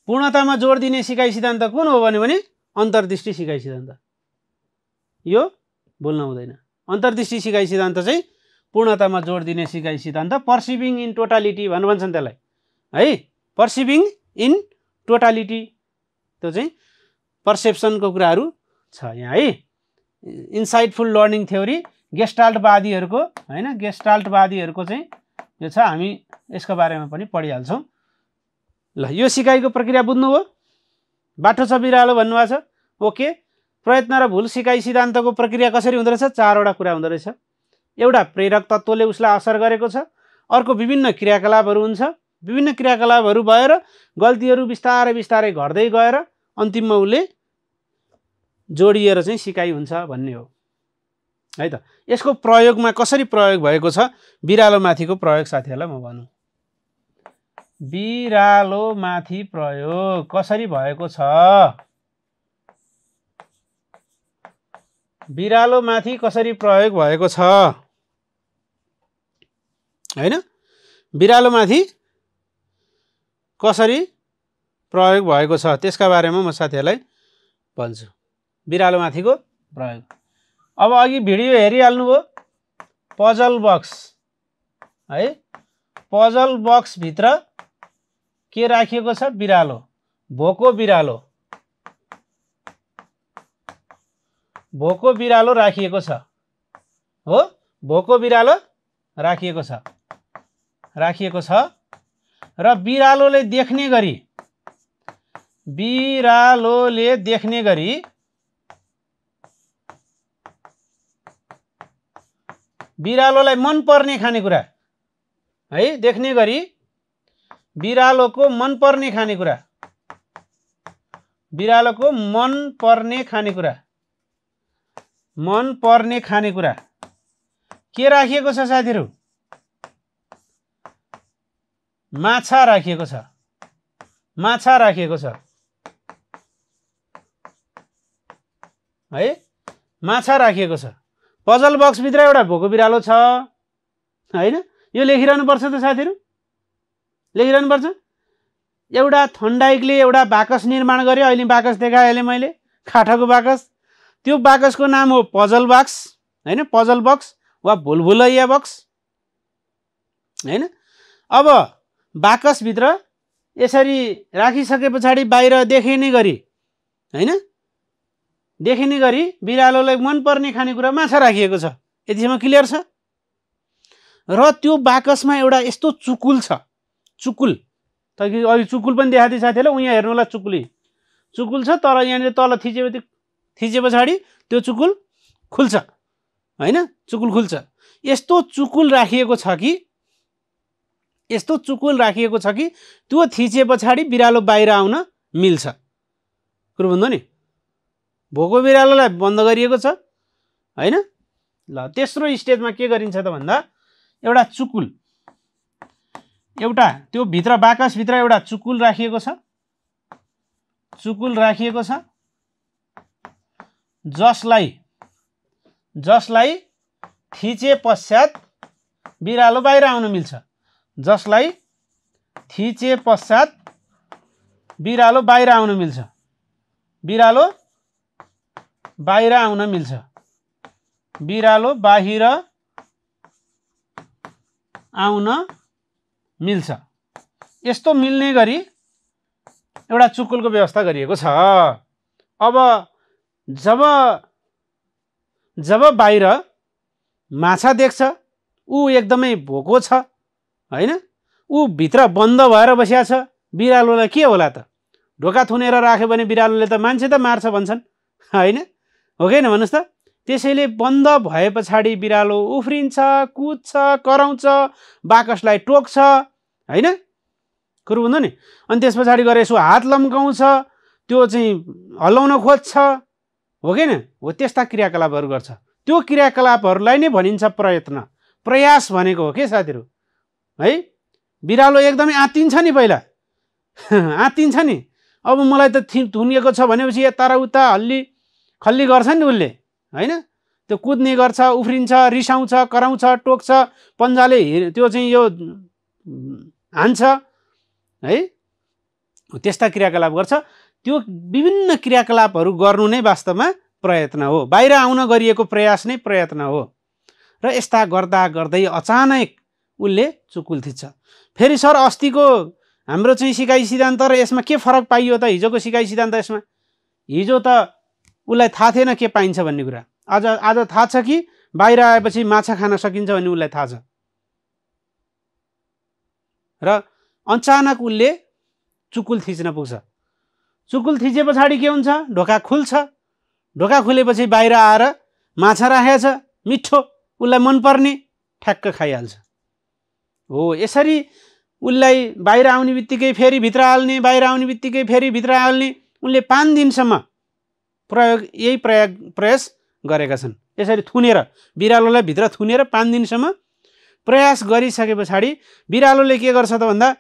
पूर्णतामा जोड दिने सिकाइ सिद्धान्त कुन हो भन्यो भने अन्तर्दृष्टि सिकाइ सिद्धान्त। यो भुल्न हुँदैन। अन्तर्दृष्टि सिकाइ सिद्धान्त चाहिँ पूर्णतामा जोड दिने सिकाइ सिद्धान्त। पर्सिभिङ इन टोटालिटी भनेर भन्छन् त्यसलाई है। पर्सिभिङ इन टोटालिटी त्यो चाहिँ पर्सेप्सनको कुराहरू छ यहाँ है। इन्साइटफुल लर्निङ थ्योरी गेस्टाल्टवादीहरूको हैन, गेस्टाल्टवादीहरूको चाहिँ यो छ। हामी यसको बारेमा पनि पढिहाल्छौँ। ल, यो सिकाइको प्रक्रिया बुझ्नुभयो? बाटो छ बिरालो भन्नुभएको छ। ओके, प्रयत्न र भुल सिकाइ सिद्धान्तको प्रक्रिया कसरी हुँदो रहेछ? 4वटा कुरा हुँदो रहेछ। एउटा प्रेरक तत्त्वले उसलाई असर गरेको छ, अर्को विभिन्न क्रियाकलापहरू हुन्छ, विभिन्न क्रियाकलापहरू भएर गल्तीहरू बिस्तारै घट्दै गएर अन्तिममा उसले जोडिएर चाहिँ सिकाइ हुन्छ भन्ने हो है त। यसको प्रयोगमा कसरी प्रयोग भएको छ? बिरालोमाथिको प्रयोग साथीहरूलाई म भनौँ। बिरालोमाथि प्रयोग कसरी भएको छ? बिरालोमाथि कसरी प्रयोग भएको छ हैन? बिरालोमाथि कसरी प्रयोग भएको छ त्यसका बारेमा म साथीहरूलाई भन्छु। बिरालोमाथिको प्रयोग। अब अघि भिडियो हेरिहाल्नुभयो, पजल बक्स है। पजल बक्स भित्र के राखिएको छ? बिरालो, भोको बिरालो, भोको बिरालो राखिएको छ हो। भोको बिरालो राखिएको छ र बिरालोले देख्ने गरी बिरालोलाई मन पर्ने खानेकुरा है, देख्ने गरी बिरालोको मन पर्ने खानेकुरा, बिरालोको मन पर्ने खानेकुरा के राखिएको छ साथीहरू? माछा राखिएको छ है। माछा राखिएको छ। पजल बक्स भित्र एउटा भोको बिरालो छ हैन? यो लेखिरहनु पर्छ त साथीहरू, लेखिरहनु पर्छ। एउटा थन्डाइकले एउटा बाकस निर्माण गरे। अहिले बाकस देखाएँ मैले, काठको बाकस। त्यो बाकसको नाम हो पजल बक्स हैन, पजल बक्स वा भुलभुलैया बक्स हैन। अब बाकस भित्र यसरी राखिसके पछाडि बाहिर देखिने गरी बिरालोलाई मन पर्ने खानेकुरा माछा राखिएको छ। यतिसम्म क्लियर छ? र त्यो बाकसमा एउटा यस्तो चुकुल छ, चुकुल त अघि चुकुल पनि देखाएको थिएँ साथीहरूलाई, उहाँ हेर्नु होला। चुकुल छ तर यहाँनिर तल थिचे पछाडि त्यो चुकुल खुल्छ हैन, चुकुल खुल्छ। यस्तो चुकुल राखिएको छ कि त्यो थिचे पछाडि बिरालो बाहिर आउन मिल्छ। कुरो बुझ्नु नि, भोको बिरालोलाई बन्द गरिएको छ हैन। ल तेस्रो स्टेजमा के गरिन्छ त भन्दा एउटा चुकुल, एउटा त्यो भित्र बाकसभित्र एउटा चुकुल राखिएको छ, जसलाई थिचे पश्चात बिरालो बाहिर आउन मिल्छ, जसलाई थिचे पश्चात बिरालो बाहिर आउन मिल्छ, बिरालो बाहिर आउन मिल्छ, बिरालो बाहिर आउन मिल्छ। यस्तो मिल्ने गरी एउटा चुकुलको व्यवस्था गरिएको छ। अब जब बाहिर माछा देख्छ, ऊ एकदमै भोको छ हैन, ऊ भित्र बन्द भएर बसिया छ, बिरालोलाई के होला त? ढोका थुनेर राख्यो भने बिरालोले त मान्छे त मार्छ भन्छन् हैन, हो कि हैन भन्नुस् त? त्यसैले बन्द भए पछाडि बिरालो उफ्रिन्छ, कुद्छ, कराउँछ, बाकसलाई टोक्छ हैन, कुरो बुझ्नु नि। अनि त्यस पछाडि गएर यसो हात लम्काउँछ, त्यो चाहिँ हल्लाउन खोज्छ, हो कि हैन? हो त्यस्ता क्रियाकलापहरू गर्छ। त्यो क्रियाकलापहरूलाई नै भनिन्छ प्रयत्न, प्रयास भनेको हो के साथीहरू है। बिरालो एकदमै आत्तिन्छ नि, पहिला आत्तिन्छ नि, अब मलाई त थुनिएको छ भनेपछि यता र उता हल्ली खल्ली गर्छ नि उसले हैन। त्यो कुद्ने गर्छ, उफ्रिन्छ, रिसाउँछ, कराउँछ, टोक्छ, पन्जाले त्यो चाहिँ यो हान्छ है, त्यस्ता क्रियाकलाप गर्छ। त्यो विभिन्न क्रियाकलापहरू गर्नु नै वास्तवमा प्रयत्न हो, बाहिर आउन गरिएको प्रयास नै प्रयत्न हो। र यस्ता गर्दा गर्दै अचानक उसले चुकुल थिच्छ। फेरि सर अस्तिको हाम्रो चाहिँ सिकाइ सिद्धान्त र यसमा के फरक पाइयो त? हिजोको सिकाइ सिद्धान्त यसमा, हिजो त उसलाई थाहा थिएन के पाइन्छ भन्ने कुरा, आज थाहा छ कि बाहिर आएपछि माछा खान सकिन्छ भन्ने उसलाई थाहा छ। र अचानक उसले चुकुल थिच्न पुग्छ। चुकुल थिचे पछाडि के हुन्छ? ढोका खुल्छ। ढोका खुलेपछि बाहिर आएर माछा राखेको छ, मिठो, उसलाई मनपर्ने, ठ्याक्क खाइहाल्छ। हो यसरी उसलाई बाहिर आउने बित्तिकै फेरि भित्र हाल्ने, बाहिर आउने बित्तिकै फेरि भित्र हाल्ने, उनले 5 दिनसम्म यही प्रयास गरेका छन्। यसरी थुनेर बिरालोलाई भित्र थुनेर 5 दिनसम्म प्रयास गरिसके पछाडि बिरालोले के गर्छ त भन्दा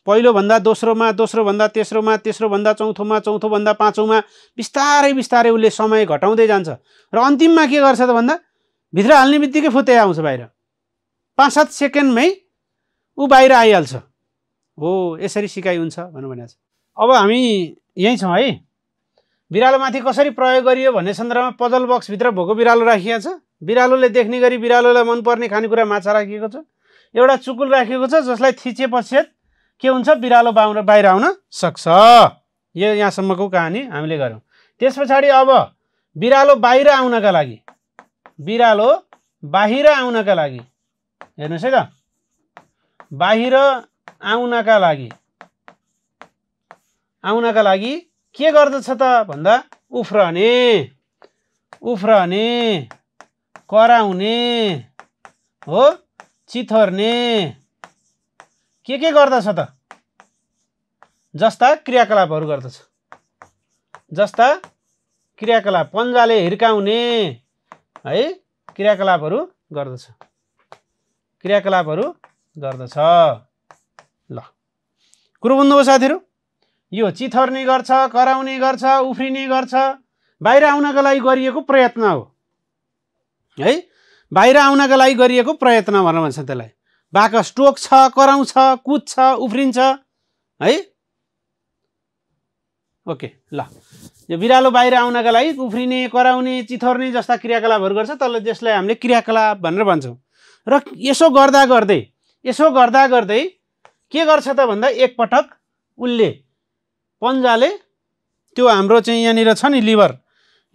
पहिलोभन्दा दोस्रोमा, दोस्रोभन्दा तेस्रोमा, तेस्रोभन्दा चौथोमा, चौथोभन्दा पाँचौँमा बिस्तारै बिस्तारै उसले समय घटाउँदै जान्छ र अन्तिममा के गर्छ त भन्दा भित्र हाल्ने बित्तिकै फुत्तै आउँछ बाहिर, 5-7 सेकेन्डमै ऊ बाहिर आइहाल्छ। हो यसरी सिकाइ हुन्छ भन्नु भनेको छ। अब हामी यही छौँ है। बिरालोमाथि कसरी प्रयोग गरियो भन्ने सन्दर्भमा पजल बक्सभित्र भोको बिरालो राखिएको छ। बिरालोले देख्ने गरी बिरालोलाई मनपर्ने खानेकुरा माछा राखिएको छ। एउटा चुकुल राखिएको छ जसलाई थिचे पश्चात के हुन्छ? बिरालो बाहिर आउन सक्छ। यो यहाँसम्मको कहानी हामीले गऱ्यौँ। त्यस पछाडि अब बिरालो बाहिर आउनका लागि हेर्नुहोस् है त, बाहिर आउनका लागि के गर्दछ त भन्दा उफ्रने, कराउने हो, चिथर्ने के गर्दछ त? जस्ता क्रियाकलापहरू गर्दछ। जस्ता क्रियाकलाप, पन्जाले हिर्काउने है, क्रियाकलापहरू गर्दछ। ल कुरो बुझ्नुभयो साथीहरू? यो चिथर्ने गर्छ, कराउने गर्छ, उफ्रिने गर्छ, बाहिर आउनका लागि गरिएको प्रयत्न हो है। बाहिर आउनका लागि गरिएको प्रयत्न भनेर भन्छ त्यसलाई। बाकस टोक्छ, कराउँछ, कुद्छ, उफ्रिन्छ है। ओके ल, यो बिरालो बाहिर आउनका लागि उफ्रिने, कराउने, चिथर्ने जस्ता क्रियाकलापहरू गर्छ, त्यसलाई हामीले क्रियाकलाप भनेर भन्छौँ। र यसो गर्दा गर्दै के गर्छ त भन्दा एकपटक उसले पन्जाले त्यो हाम्रो चाहिँ यहाँनिर छ नि लिभर,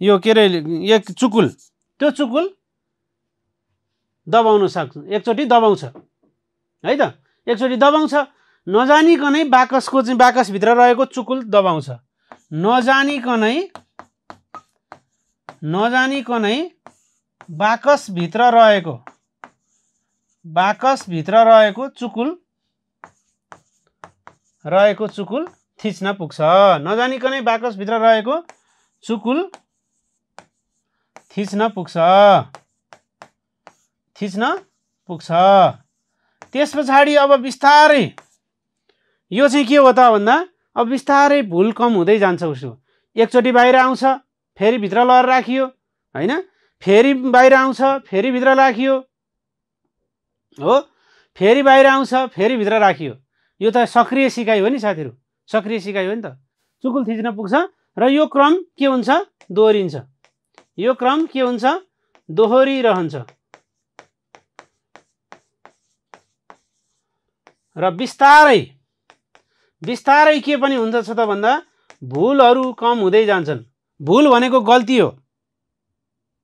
यो के अरे एक चुकुल, त्यो चुकुल दबाउन सक्छ। एकचोटि दबाउँछ है त, एकचोटि दबाउँछ। नजानिकनै बाकसको चाहिँ बाकसभित्र रहेको चुकुल दबाउँछ। नजानिकनै बाकसभित्र रहेको चुकुल थिच्न पुग्छ। नजानिकनै बाकसभित्र रहेको चुकुल थिच्न पुग्छ। त्यस पछाडि अब बिस्तारै यो चाहिँ के हो त भन्दा अब बिस्तारै भुल कम हुँदै जान्छ उसको। एकचोटि बाहिर आउँछ फेरि भित्र लगेर राखियो हैन, फेरि बाहिर आउँछ फेरि भित्र राखियो हो, फेरि बाहिर आउँछ फेरि भित्र राखियो। यो त सक्रिय सिकाइ हो नि साथीहरु, सक्रिय सिकाइ हो नि त। चुकुल थिच्न पुग्छ र यो क्रम के हुन्छ दोहोरिन्छ, यो क्रम के हुन्छ दोहोरिरहन्छ र बिस्तारै के पनि हुन्छ त भन्दा भुलहरू कम हुँदै जान्छन्। भुल भनेको गल्ती हो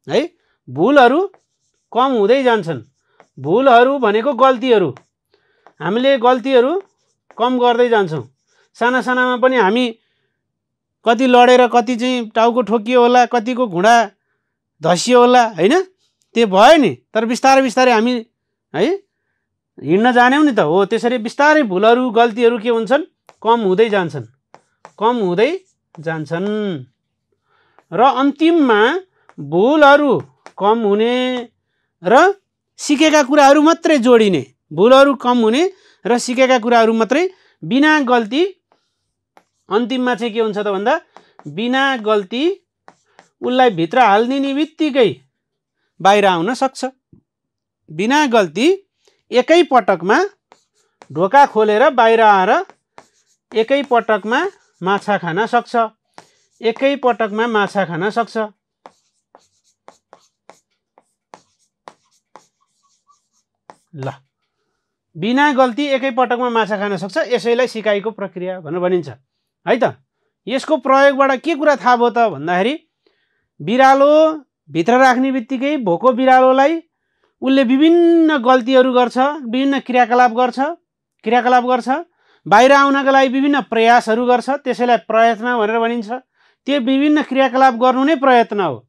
है, भुलहरू कम हुँदै जान्छन्। भुलहरू भनेको गल्तीहरू, हामीले गल्तीहरू कम गर्दै जान्छौँ। साना सानामा पनि हामी कति लडेर कति चाहिँ टाउको ठोकियो होला, कतिको घुँडा धसियो होला हैन, त्यो भयो नि। तर बिस्तारै बिस्तारै हामी है हिँड्न जान्यौँ नि त हो। त्यसरी बिस्तारै भुलहरू गल्तीहरू के हुन्छन् कम हुँदै जान्छन् र अन्तिममा भुलहरू कम हुने र सिकेका कुराहरू मात्रै जोडिने, भुलहरू कम हुने र सिकेका कुराहरू मात्रै बिना गल्ती अन्तिममा चाहिँ के हुन्छ त भन्दा बिना गल्ती उसलाई भित्र हाल्दिने बित्तिकै बाहिर आउन सक्छ। बिना गल्ती एकै पटकमा ढोका खोलेर बाहिर आएर एकै पटकमा माछा खान सक्छ, एकै पटकमा माछा खान सक्छ। ल बिना गल्ती एकै पटकमा माछा खान सक्छ, यसैलाई सिकाइको प्रक्रिया भनेर भनिन्छ है त। यसको प्रयोगबाट के कुरा थाहा भयो त भन्दाखेरि बिरालो भित्र राख्ने बित्तिकै भोको बिरालोलाई उसले विभिन्न गल्तीहरू गर्छ, विभिन्न क्रियाकलाप गर्छ, बाहिर आउनका लागि विभिन्न प्रयासहरू गर्छ, त्यसैलाई प्रयत्न भनेर भनिन्छ। त्यो विभिन्न क्रियाकलाप गर्नु नै प्रयत्न हो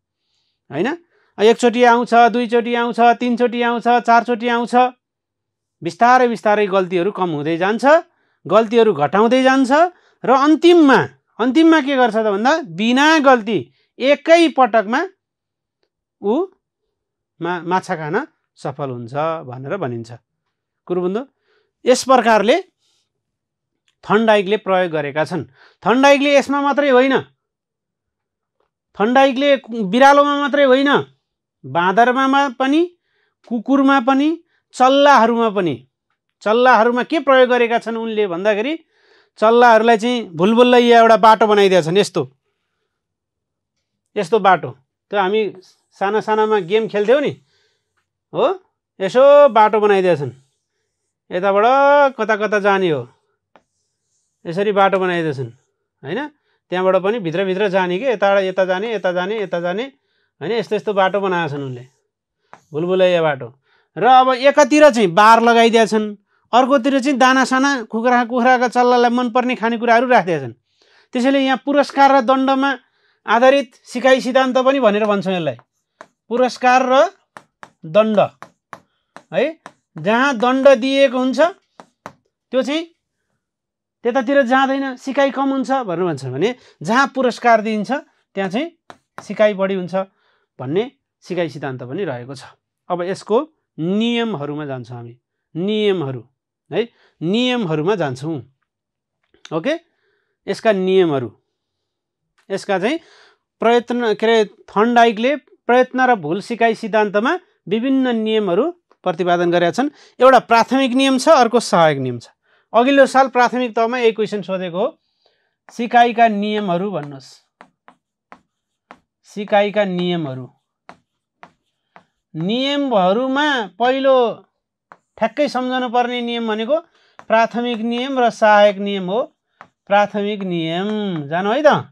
हैन। एकचोटि आउँछ, दुईचोटि आउँछ, तीनचोटि आउँछ, चारचोटि आउँछ, बिस्तारै बिस्तारै गल्तीहरू कम हुँदै जान्छ, गल्तीहरू घटाउँदै जान्छ र अन्तिममा के गर्छ त भन्दा बिना गल्ती एकै पटकमा ऊ माछा खान सफल हुन्छ भनेर भनिन्छ। कुरुबन्धु यस प्रकारले थर्नडाइकले प्रयोग गरेका छन्। थर्नडाइकले यसमा मात्रै होइन, थर्नडाइकले बिरालोमा मात्रै होइन, बाँदरमा पनि, कुकुरमा पनि, चल्लाहरूमा के प्रयोग गरेका छन् उनले भन्दाखेरि चल्लाहरूलाई चाहिँ भुलभुलैया एउटा बाटो बनाइदिएछन्। यस्तो बाटो, त्यो हामी साना सानामा गेम खेल्थ्यौँ नि हो, यसो बाटो बनाइदिएछन्। यताबाट कता कता जाने हो यसरी बाटो बनाइदिएछन् हैन। त्यहाँबाट पनि भित्रभित्र जाने कि यता जाने हैन, यस्तो यस्तो बाटो बनाएछन् उनले, भुलभुलैया बाटो। र अब एकातिर चाहिँ बार लगाइदिएछन्, अर्कोतिर चाहिँ दाना साना कुखुराका चल्लालाई मनपर्ने खानेकुराहरू राखिदिएछन्। त्यसैले यहाँ पुरस्कार र दण्डमा आधारित सिकाइ सिद्धान्त पनि भनेर भन्छौँ यसलाई। पुरस्कार र दण्ड है, जहाँ दण्ड दिएको हुन्छ त्यो चाहिँ त्यतातिर जाँदैन, सिकाइ कम हुन्छ भनेर भन्छ भने जहाँ पुरस्कार दिइन्छ त्यहाँ चाहिँ सिकाइ बढी हुन्छ भन्ने सिकाइ सिद्धान्त पनि रहेको छ। अब यसको नियमहरूमा जान्छौँ हामी, नियमहरू है, नियमहरूमा जान्छौँ। ओके, यसका नियमहरू, यसका चाहिँ प्रयत्न के अरे थर्नडाइकले प्रयत्न र भुल सिकाइ सिद्धान्तमा विभिन्न नियमहरू प्रतिपादन गरेका छन्। एउटा प्राथमिक नियम छ, अर्को सहायक नियम छ। अघिल्लो साल प्राथमिक तहमा यही क्वेसन सोधेको हो, सिकाइका नियमहरू भन्नुहोस्। सिकाइका नियमहरू, नियमहरूमा पहिलो ठ्याक्कै सम्झनु पर्ने नियम भनेको प्राथमिक नियम र सहायक नियम हो। प्राथमिक नियम जानु है त,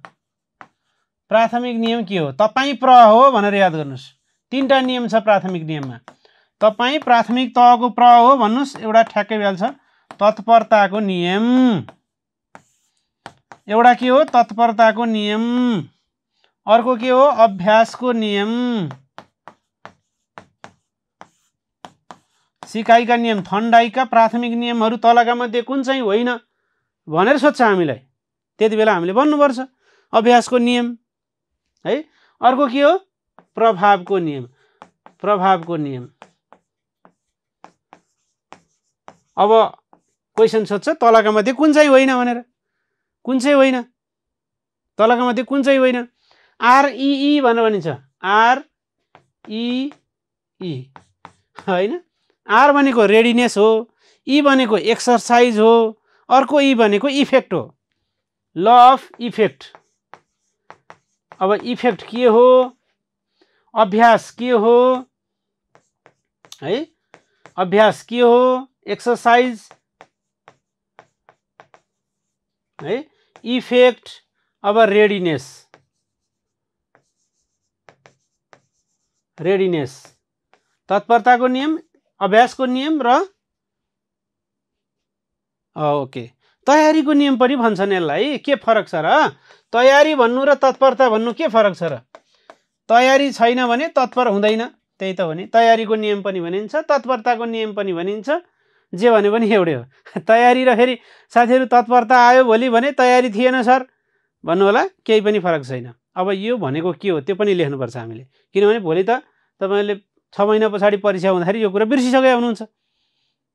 प्राथमिक नियम के हो? तपाईँ प्र हो भनेर याद गर्नुहोस्। तीनटा नियम छ प्राथमिक नियममा। तपाईँ प्राथमिक तहको प्र हो भन्नुहोस्, एउटा ठ्याक्कै भइहाल्छ। तत्परताको नियम। एउटा के हो तत्परताको नियम, अर्को के हो अभ्यासको नियम। सिकाइका नियम थर्नडाइकका प्राथमिक नियमहरू तलका मध्ये कुन चाहिँ होइन भनेर सोध्छ हामीलाई, त्यति बेला हामीले भन्नुपर्छ अभ्यासको नियम है। अर्को के हो प्रभावको नियम। प्रभावको नियम अब क्वेसन सोध्छ तलका मध्ये कुन चाहिँ होइन भनेर, कुन चाहिँ होइन तलका मध्ये कुन चाहिँ होइन। आरइई भनेर भनिन्छ, आरइई होइन। आर भनेको रेडिनेस हो, ई भनेको एक्सरसाइज हो, अर्को ई भनेको इफेक्ट हो, ल अफ इफेक्ट। अब इफेक्ट के हो, अभ्यास के हो है, अभ्यास के हो, एक्सरसाइज है, इफेक्ट। अब रेडिनेस, रेडिनेस तत्परताको नियम, अभ्यासको नियम र ओके तयारीको नियम पनि भन्छन् यसलाई। के फरक छ र तयारी भन्नु र तत्परता भन्नु के फरक छ र। तयारी छैन भने तत्पर हुँदैन, त्यही त हो नि। तयारीको नियम पनि भनिन्छ, तत्परताको नियम पनि भनिन्छ, जे भने पनि एउटै हो। तयारी र फेरि साथीहरू तत्परता आयो भोलि भने तयारी थिएन सर भन्नु होला, केही पनि फरक छैन। अब यो भनेको के हो त्यो पनि लेख्नुपर्छ हामीले, किनभने भोलि त तपाईँले 6 महिना पछाडि परीक्षा हुँदाखेरि यो कुरा बिर्सिसकेका हुनुहुन्छ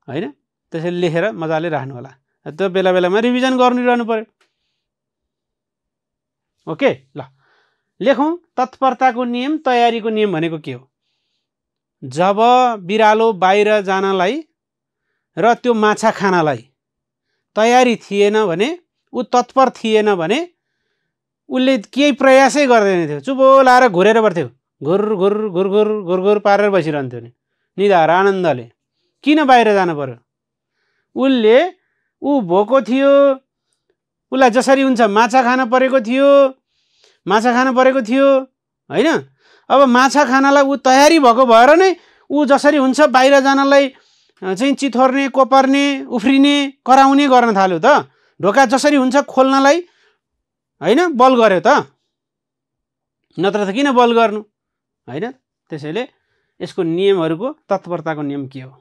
होइन। त्यसैले लेखेर मजाले राख्नु होला, त्यो बेला बेलामा रिभिजन गरिरहनु पर्यो। ओके ल लेखौँ तत्परताको नियम तयारीको नियम भनेको के हो। जब बिरालो बाहिर जानलाई र त्यो माछा खानलाई तयारी थिएन भने, ऊ तत्पर थिएन भने उसले केही प्रयासै गर्दैन थियो, चुपो लाएर घुरेर बस्थ्यो, घुर घुर घुर घुर घुर घुर पारेर बसिरहन्थ्यो नि निधार आनन्दले। किन बाहिर जानु पर्यो, उसले ऊ भोको थियो, उसलाई जसरी हुन्छ माछा खान परेको थियो, माछा खान परेको थियो होइन। अब माछा खानलाई ऊ तयारी भएको भएर नै ऊ जसरी हुन्छ बाहिर जानलाई चाहिँ चिथोर्ने, कोपर्ने, उफ्रिने, कराउने गर्न थाल्यो त। ढोका जसरी हुन्छ खोल्नलाई होइन बल गर्यो त, नत्र त किन बल गर्नु होइन। त्यसैले यसको नियमहरूको तत्परताको नियम के हो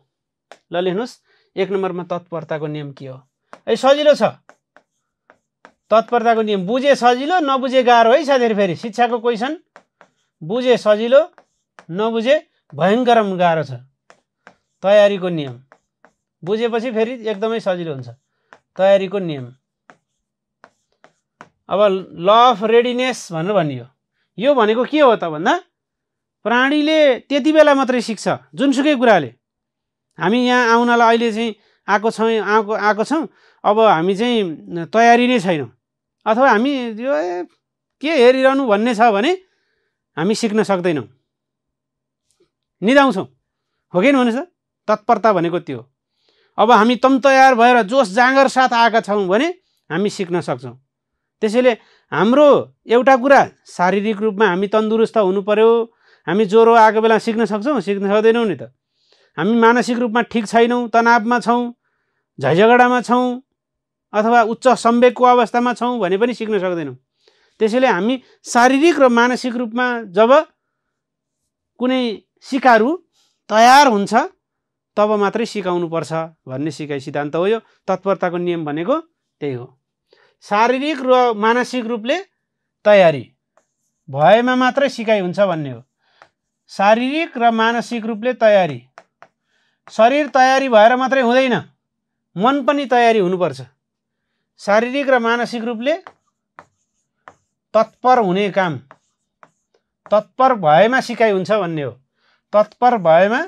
ल लेख्नुहोस्। 1 नम्बरमा तत्परताको नियम के हो। सजिलो छ तत्परताको नियम, बुझे सजिलो नबुझे गाह्रो है साथीहरू। फेरि शिक्षाको क्वेसन बुझे सजिलो नबुझे भयङ्कर गाह्रो छ। तयारीको नियम बुझेपछि फेरि एकदमै सजिलो हुन्छ। तयारीको नियम अब ल अफ रेडिनेस भनेर भनियो। यो भनेको के हो त भन्दा प्राणीले त्यति बेला मात्रै सिक्छ जुनसुकै कुराले। हामी यहाँ आउनलाई अहिले चाहिँ आएको छौँ, अब हामी चाहिँ तयारी नै छैनौँ, अथवा हामी यो के हेरिरहनु भन्ने छ भने हामी सिक्न सक्दैनौँ, निदाउँछौँ, हो कि भन्नुहोस् त। तत्परता भनेको त्यो हो। अब हामी तम तयार भएर जोस जाँगर साथ आएका छौँ भने हामी सिक्न सक्छौँ। त्यसैले हाम्रो एउटा कुरा शारीरिक रूपमा हामी तन्दुरुस्त हुनु पर्यो। हामी ज्वरो आएको बेला सिक्न सक्छौँ, सिक्न सक्दैनौँ नि त। हामी मानसिक रूपमा ठिक छैनौँ, तनावमा छौँ, झैझगडामा छौँ, अथवा उच्च संवेगको अवस्थामा छौँ भने पनि सिक्न सक्दैनौँ। त्यसैले हामी शारीरिक र मानसिक रूपमा जब कुनै सिकारु तयार हुन्छ तब मात्रै सिकाउनुपर्छ भन्ने सिकाइ सिद्धान्त हो। यो तत्परताको नियम भनेको त्यही हो। शारीरिक र मानसिक रूपले तयारी भएमा मात्रै सिकाइ हुन्छ भन्ने हो। शारीरिक र मानसिक रूपले तयारी, शरीर तयारी भएर मात्रै हुँदैन, मन पनि तयारी हुनुपर्छ। शारीरिक र मानसिक रूपले तत्पर हुने काम, तत्पर भएमा सिकाइ हुन्छ भन्ने हो। तत्पर भएमा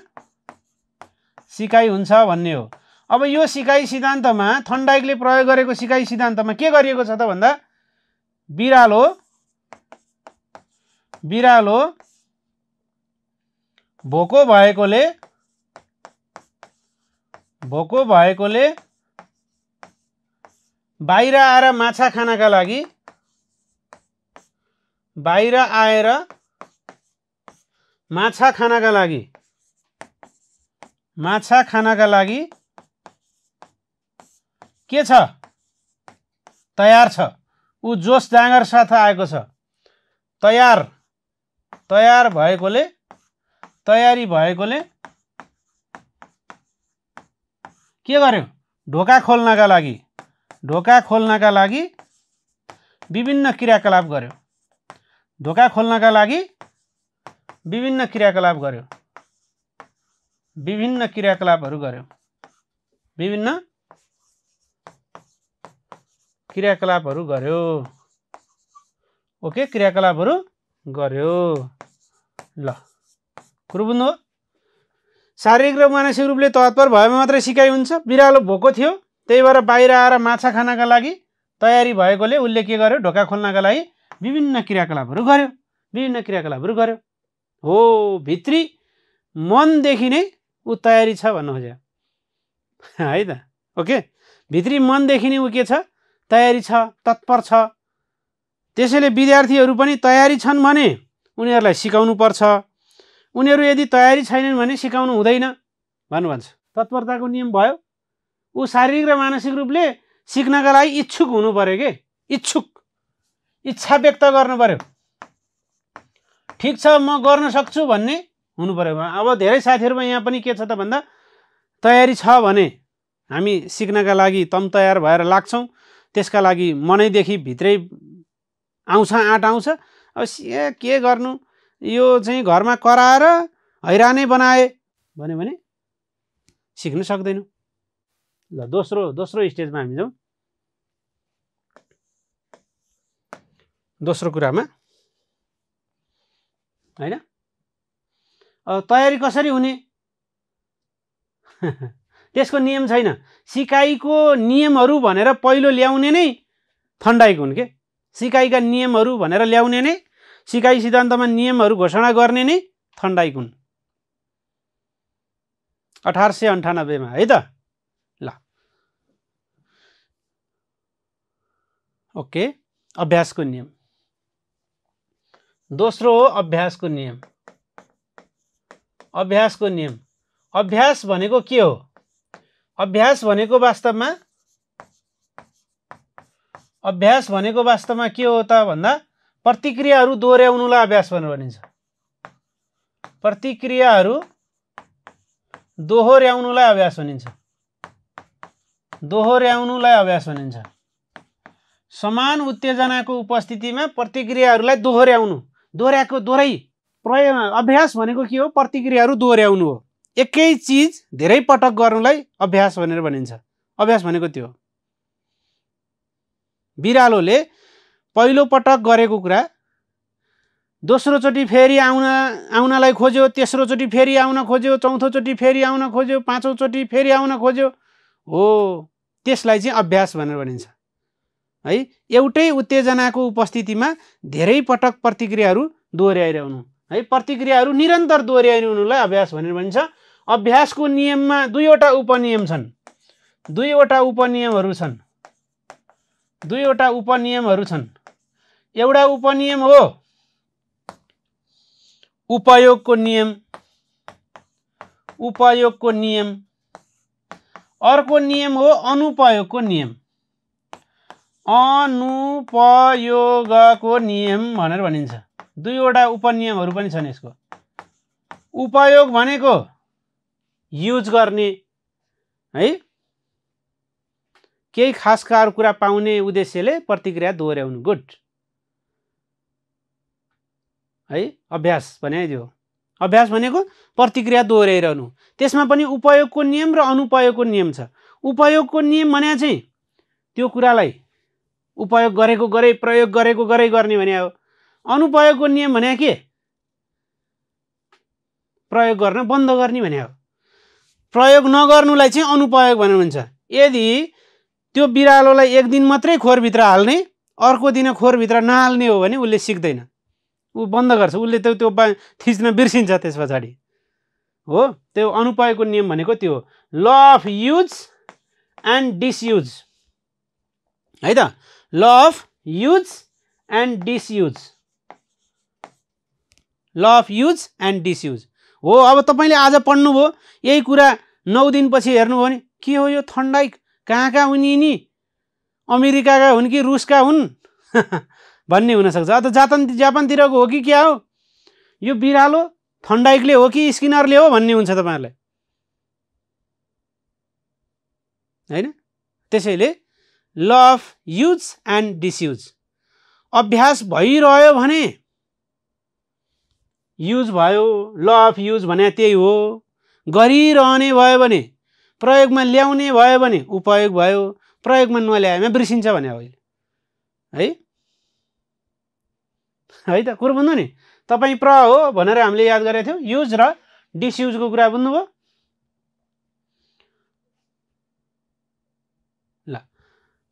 सिकाइ हुन्छ भन्ने हो। अब यो सिकाइ सिद्धान्तमा थर्नडाइकले प्रयोग गरेको सिकाइ सिद्धान्तमा के गरिएको छ त भन्दा बिरालो भोको भएकोले बाहिर आएर माछा खानका लागि माछा खानका लागि के छ तयार छ ऊ जोस जाँगर साथ आएको छ तयार भएकोले तयारी भएकोले के गर्यो ढोका खोल्नका लागि विभिन्न क्रियाकलाप गर्यो ढोका खोल्नका लागि विभिन्न क्रियाकलापहरू गर्यो ओके क्रियाकलापहरू गर्यो ल कुरो बुझ्नु हो शारीरिक र मानसिक रूपले तत्पर भएमा मात्रै सिकाइ हुन्छ बिरालो भोको थियो त्यही भएर बाहिर आएर माछा खानका लागि तयारी भएकोले उसले के गर्यो ढोका खोल्नका लागि विभिन्न क्रियाकलापहरू गर्यो हो भित्री मनदेखि नै ऊ तयारी छ भन्नु खोज्यो है त ओके भित्री मनदेखि नै ऊ के छ तयारी छ तत्पर छ त्यसैले विद्यार्थीहरू पनि तयारी छन् भने उनीहरूलाई सिकाउनु पर्छ उनीहरू यदि तयारी छैनन् भने सिकाउनु हुँदैन भन्नुहुन्छ तत्परताको नियम भयो ऊ शारीरिक र मानसिक रूपले सिक्नका लागि इच्छुक हुनु पर्यो के इच्छा व्यक्त गर्नु पर्यो ठीक छ म गर्न सक्छु भन्ने हुनु पर्यो अब धेरै साथीहरुमा यहाँ पनि के छ त भन्दा तयारी छ भने हामी सिक्नका लागि तम तयार भएर लाग्छौं त्यसका लागि मनैदेखि भित्रै आउँछ आँट आउँछ अब के गर्नु यो चाहिँ घरमा कराएर हैरानै बनाए भने सिक्न सक्दैनौ ल दोस्रो स्टेजमा हामी जाउँ दोस्रो कुरामा हैन तयारी कसरी हुने त्यसको नियम छैन सिकाइको नियमहरू भनेर पहिलो ल्याउने नै थन्डाइक हुन् के सिकाइका नियमहरू भनेर ल्याउने नै सिकाइ सिद्धान्तमा नियमहरू घोषणा गर्ने नै थन्डाइक हुन् 1898 मा है त ल ओके अभ्यासको नियम दोस्रो हो अभ्यासको नियम अभ्यास भनेको के हो अभ्यास भनेको वास्तवमा के हो त भन्दा प्रतिक्रियाहरू दोहोर्याउनुलाई अभ्यास भनेर भनिन्छ प्रतिक्रियाहरू दोहोर्याउनुलाई अभ्यास भनिन्छ समान उत्तेजनाको उपस्थितिमा प्रतिक्रियाहरूलाई दोहोर्याइ अभ्यास भनेको के हो प्रतिक्रियाहरू दोहोर्याउनु हो एकै चीज धेरै पटक गर्नुलाई अभ्यास भनेर भनिन्छ अभ्यास भनेको त्यो बिरालोले पहिलो पटक गरेको कुरा दोस्रो चोटी फेरि आउनलाई खोज्यो तेस्रो चोटी फेरि आउन खोज्यो चौथो चोटी फेरि आउन खोज्यो पाँचौं चोटी फेरि आउन खोज्यो हो त्यसलाई चाहिँ अभ्यास भनेर भनिन्छ है एउटै उत्तेजनाको उपस्थितिमा धेरै पटक प्रतिक्रियाहरू दोहोर्याइरहनु है प्रतिक्रियाहरू निरन्तर दोहोर्याइरहनुलाई अभ्यास भनेर भनिन्छ अभ्यासको नियममा दुईवटा उपनियमहरू छन् एउटा उपनियम हो उपयोगको नियम अर्को नियम हो अनुपयोगको नियम भनेर भनिन्छ दुईवटा उपनियमहरू पनि छन् यसको उपयोग भनेको युज गर्ने है केही खास कुरा पाउने उद्देश्यले प्रतिक्रिया दोहोर्याउनु गुड है अभ्यास भने त्यो अभ्यास भनेको प्रतिक्रिया दोहोर्याइरहनु त्यसमा पनि उपयोगको नियम र अनुपयोगको नियम छ उपयोगको नियम भने चाहिँ त्यो कुरालाई उपयोग गरेको गरे प्रयोग गरेको गरे गर्ने भने हो अनुपयोगको नियम भने के प्रयोग गर्न बन्द गर्ने भने हो प्रयोग नगर्नुलाई चाहिँ अनुपयोग भनेर भन्छ यदि त्यो बिरालोलाई एक दिन मात्रै खोरभित्र हाल्ने अर्को दिन खोरभित्र नहाल्ने हो भने उसले सिक्दैन ऊ बन्द गर्छ उसले त्यो थिच्न बिर्सिन्छ त्यसपछि हो त्यो अनुपयोगको नियम भनेको त्यो ल अफ युज एन्ड डिसयुज है त ल अफ युज एन्ड डिसयुज हो अब तपाईले आज पढ्नुभयो यही कुरा 9 दिनपछि हेर्नुभयो भने के हो यो थन्डाइक कहाँका हुन् यिनी, अमेरिकाका हुन् कि रुसका हुन् भन्ने हुनसक्छ। अथवा जापानतिरको हो कि क्या हो, यो बिरालो थन्डाइकले हो कि स्किनरले हो भन्ने हुन्छ तपाईँहरूलाई, होइन? त्यसैले ल अफ युज एन्ड डिसयुज, अभ्यास भइरह्यो भने युज भयो, ल अफ युज भने त्यही हो। गरिरहने भयो भने, प्रयोगमा ल्याउने भयो भने उपयोग भयो, प्रयोगमा नल्याएमा बिर्सिन्छ भने हो है, है त कुरो बुझ्नु नि। तपाईँ प्र हो भनेर हामीले याद गरेको थियौँ, युज र डिसयुजको कुरा बुझ्नुभयो।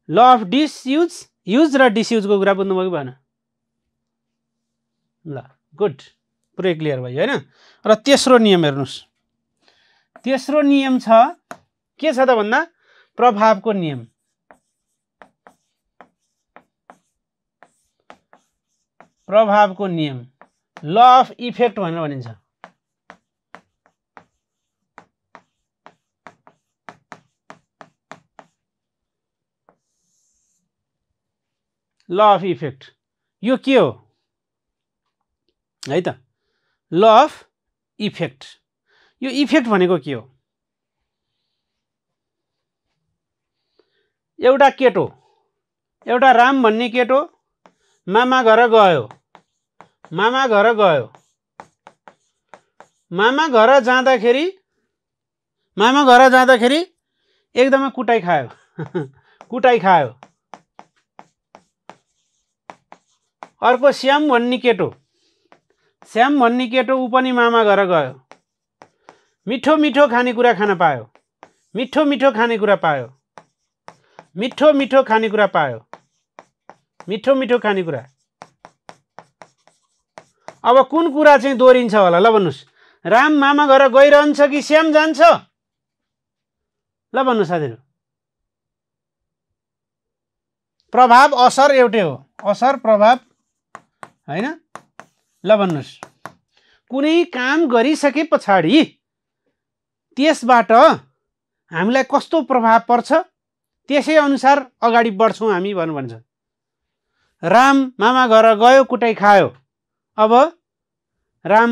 ल अफ डिसयुज, युज र डिसयुजको कुरा बुझ्नुभयो कि भएन? ल गुड, पुरै क्लियर भयो होइन। र तेस्रो नियम हेर्नुहोस्, तेस्रो नियम छ के छ त भन्दा प्रभावको नियम। प्रभावको नियम ल अफ इफेक्ट भनेर भनिन्छ। ल अफ इफेक्ट यो के हो है त? ल अफ इफेक्ट, यो इफेक्ट भनेको के हो? एउटा केटो, एउटा राम भन्ने केटो मामा घर गयो, मामा घर गयो, मामा घर जाँदाखेरि एकदमै कुटाइ खायो कुटाइ खायो। अर्को श्याम भन्ने केटो, श्याम भन्ने केटो ऊ पनि मामा घर गयो, मिठो मिठो खानेकुरा खान पायो, मिठो मिठो खानेकुरा पायो, मिठो मिठो खानेकुरा पायो, मिठो मिठो खानेकुरा। अब कुन कुरा चाहिँ दोहोरिन्छ होला ल भन्नुहोस्? राम मामा घर गइरहन्छ कि श्याम जान्छ? ल भन्नुहोस् साथीहरू। प्रभाव असर एउटै हो, असर प्रभाव होइन? ल भन्नुहोस्, कुनै काम गरिसके पछाडि त्यसबाट हामीलाई कस्तो प्रभाव पर्छ त्यसै अनुसार अगाडि बढ्छौँ हामी भन्नु भन्छ। राम मामा घर गयो, कुटाइ खायो, अब राम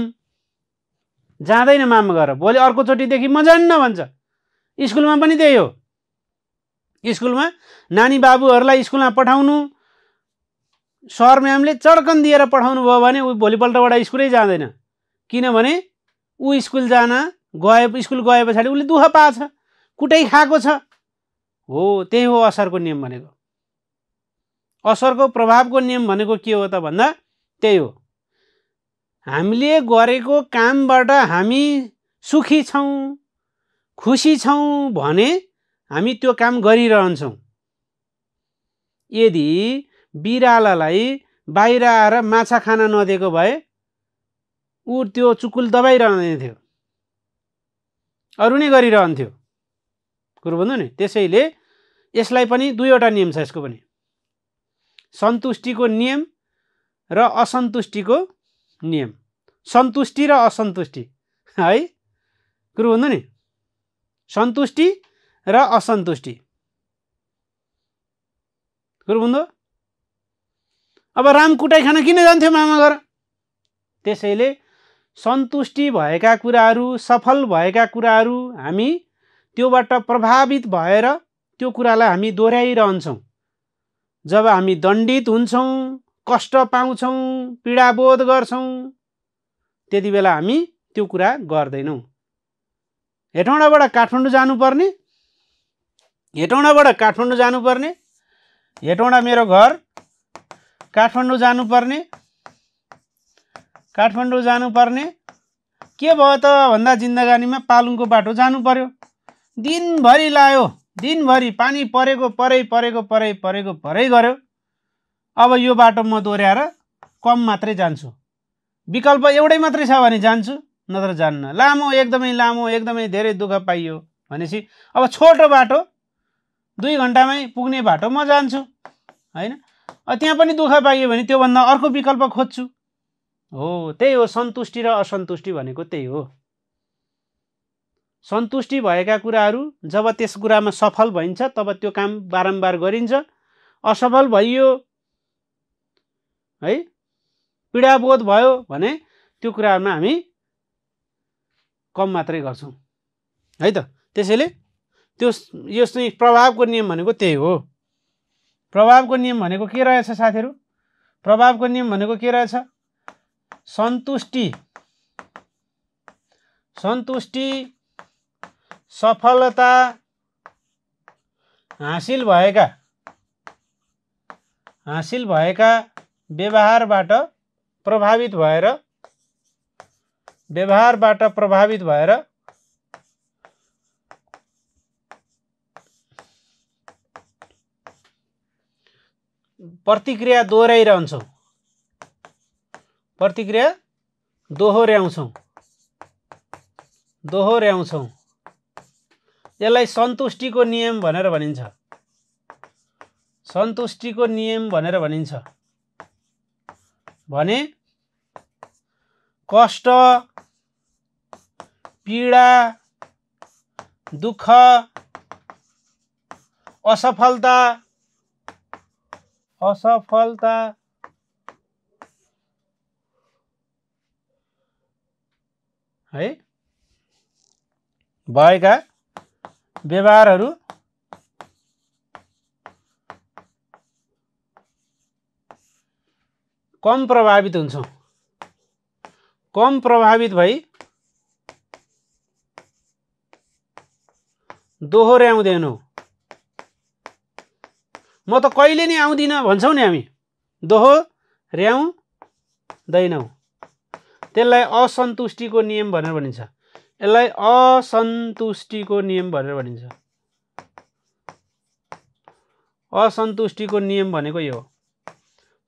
जाँदैन मामा घर, भोलि अर्कोचोटिदेखि म जान्न भन्छ। स्कुलमा पनि त्यही हो, स्कुलमा नानी बाबुहरूलाई स्कुलमा पठाउनु, सर म्यामले चड्कन दिएर पठाउनु भयो भने ऊ भोलिपल्टबाट स्कुलै जाँदैन, किनभने ऊ स्कुल गए पछाडि उसले दुःख पाछ, कुटाइ खाएको छ। हो त्यही हो असरको नियम भनेको। असरको प्रभावको नियम भनेको के हो त भन्दा त्यही हो, हामीले गरेको कामबाट हामी सुखी छौँ, खुसी छौँ भने हामी त्यो काम गरिरहन्छौँ। यदि बिरालालाई बाहिर आएर माछा खान नदिएको भए ऊ त्यो चुकुल दबाइरहने थियो, अरू नै गरिरहन्थ्यो। कुरो भन्नु नि। त्यसैले यसलाई पनि दुईवटा नियम छ, यसको पनि सन्तुष्टिको नियम र असन्तुष्टिको नियम। सन्तुष्टि र असन्तुष्टि है, कुरो भन्नु नि, सन्तुष्टि र असन्तुष्टि। कुरो बुझ्नु? अब राम कुटाइ खान किन जान्थ्यो मामा घर? त्यसैले सन्तुष्टि भएका कुराहरू, सफल भएका कुराहरू हामी त्योबाट प्रभावित भएर त्यो कुरालाई हामी दोहोऱ्याइरहन्छौँ। जब हामी दण्डित हुन्छौँ, कष्ट पाउँछौँ, पीडाबोध गर्छौँ, त्यति बेला हामी त्यो कुरा गर्दैनौँ। हेटौँडाबाट काठमाडौँ जानुपर्ने, हेटौँडाबाट काठमाडौँ जानुपर्ने, हेटौँडा मेरो घर, काठमाडौँ जानुपर्ने, काठमाडौँ जानुपर्ने के भयो त भन्दा जिन्दगानीमा पालुङको बाटो जानु पर्यो। दिनभरि लायो, दिनभरि पानी परेको परै गर्यो। अब यो बाटो म दोहोऱ्याएर कम मात्रै जान्छु, विकल्प एउटै मात्रै छ भने जान्छु, नत्र जान्न। लामो एकदमै धेरै दुःख पाइयो भनेपछि अब छोटो बाटो 2 घन्टामै पुग्ने बाटो म जान्छु होइन। त्यहाँ पनि दुःख पाइयो भने त्योभन्दा अर्को विकल्प खोज्छु। हो त्यही हो सन्तुष्टि र असन्तुष्टि भनेको, त्यही हो। सन्तुष्टि भएका कुराहरू जब त्यस कुरामा सफल भइन्छ तब त्यो काम बारम्बार गरिन्छ। असफल भइयो है, पीडाबोध भयो भने त्यो कुरामा हामी कम मात्रै गर्छौँ है त। त्यसैले यो चाहिँ प्रभावको नियम भनेको त्यही हो। प्रभावको नियम भनेको के रहेछ साथीहरू? प्रभावको नियम भनेको के रहेछ? सन्तुष्टि सफलता हासिल भएका व्यवहारबाट प्रभावित भएर प्रतिक्रिया दोहोर्याउँछौँ। यसलाई सन्तुष्टिको नियम भनेर भनिन्छ। सन्तुष्टिको नियम भनेर भनिन्छ भने कष्ट, पीडा, दुःख, असफलता है भएका व्यवहारहरू कम प्रभावित हुन्छौँ। कम प्रभावित भई दोहोर्याउँदैनौँ। म त कहिले नि आउँदिनँ भन्छौँ नि हामी, दोहोर्याउँदैनौँ। त्यसलाई असन्तुष्टिको नियम भनेर भनिन्छ। यसलाई असन्तुष्टिको नियम भनेर भनिन्छ। असन्तुष्टिको नियम भनेको यो हो।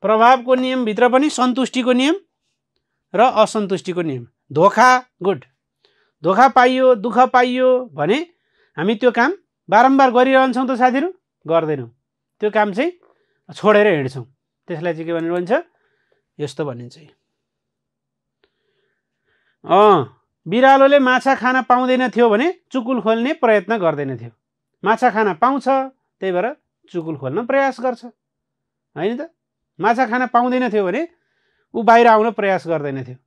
प्रभावको नियमभित्र पनि सन्तुष्टिको नियम र असन्तुष्टिको नियम। धोका गुड, धोका पाइयो, दुःख पाइयो भने हामी त्यो काम बारम्बार गरिरहन्छौँ त साथीहरू? गर्दैनौँ। त्यो काम चाहिँ छोडेर हिँड्छौँ। त्यसलाई चाहिँ के भनेर भन्छ? यस्तो भनिन्छ। बिरालोले माछा खान पाउँदैन थियो भने चुकुल खोल्ने प्रयत्न गर्दैन थियो। माछा खान पाउँछ, त्यही भएर चुकुल खोल्न प्रयास गर्छ, होइन त? माछा खान पाउँदैन थियो भने ऊ बाहिर आउन प्रयास गर्दैन थियो।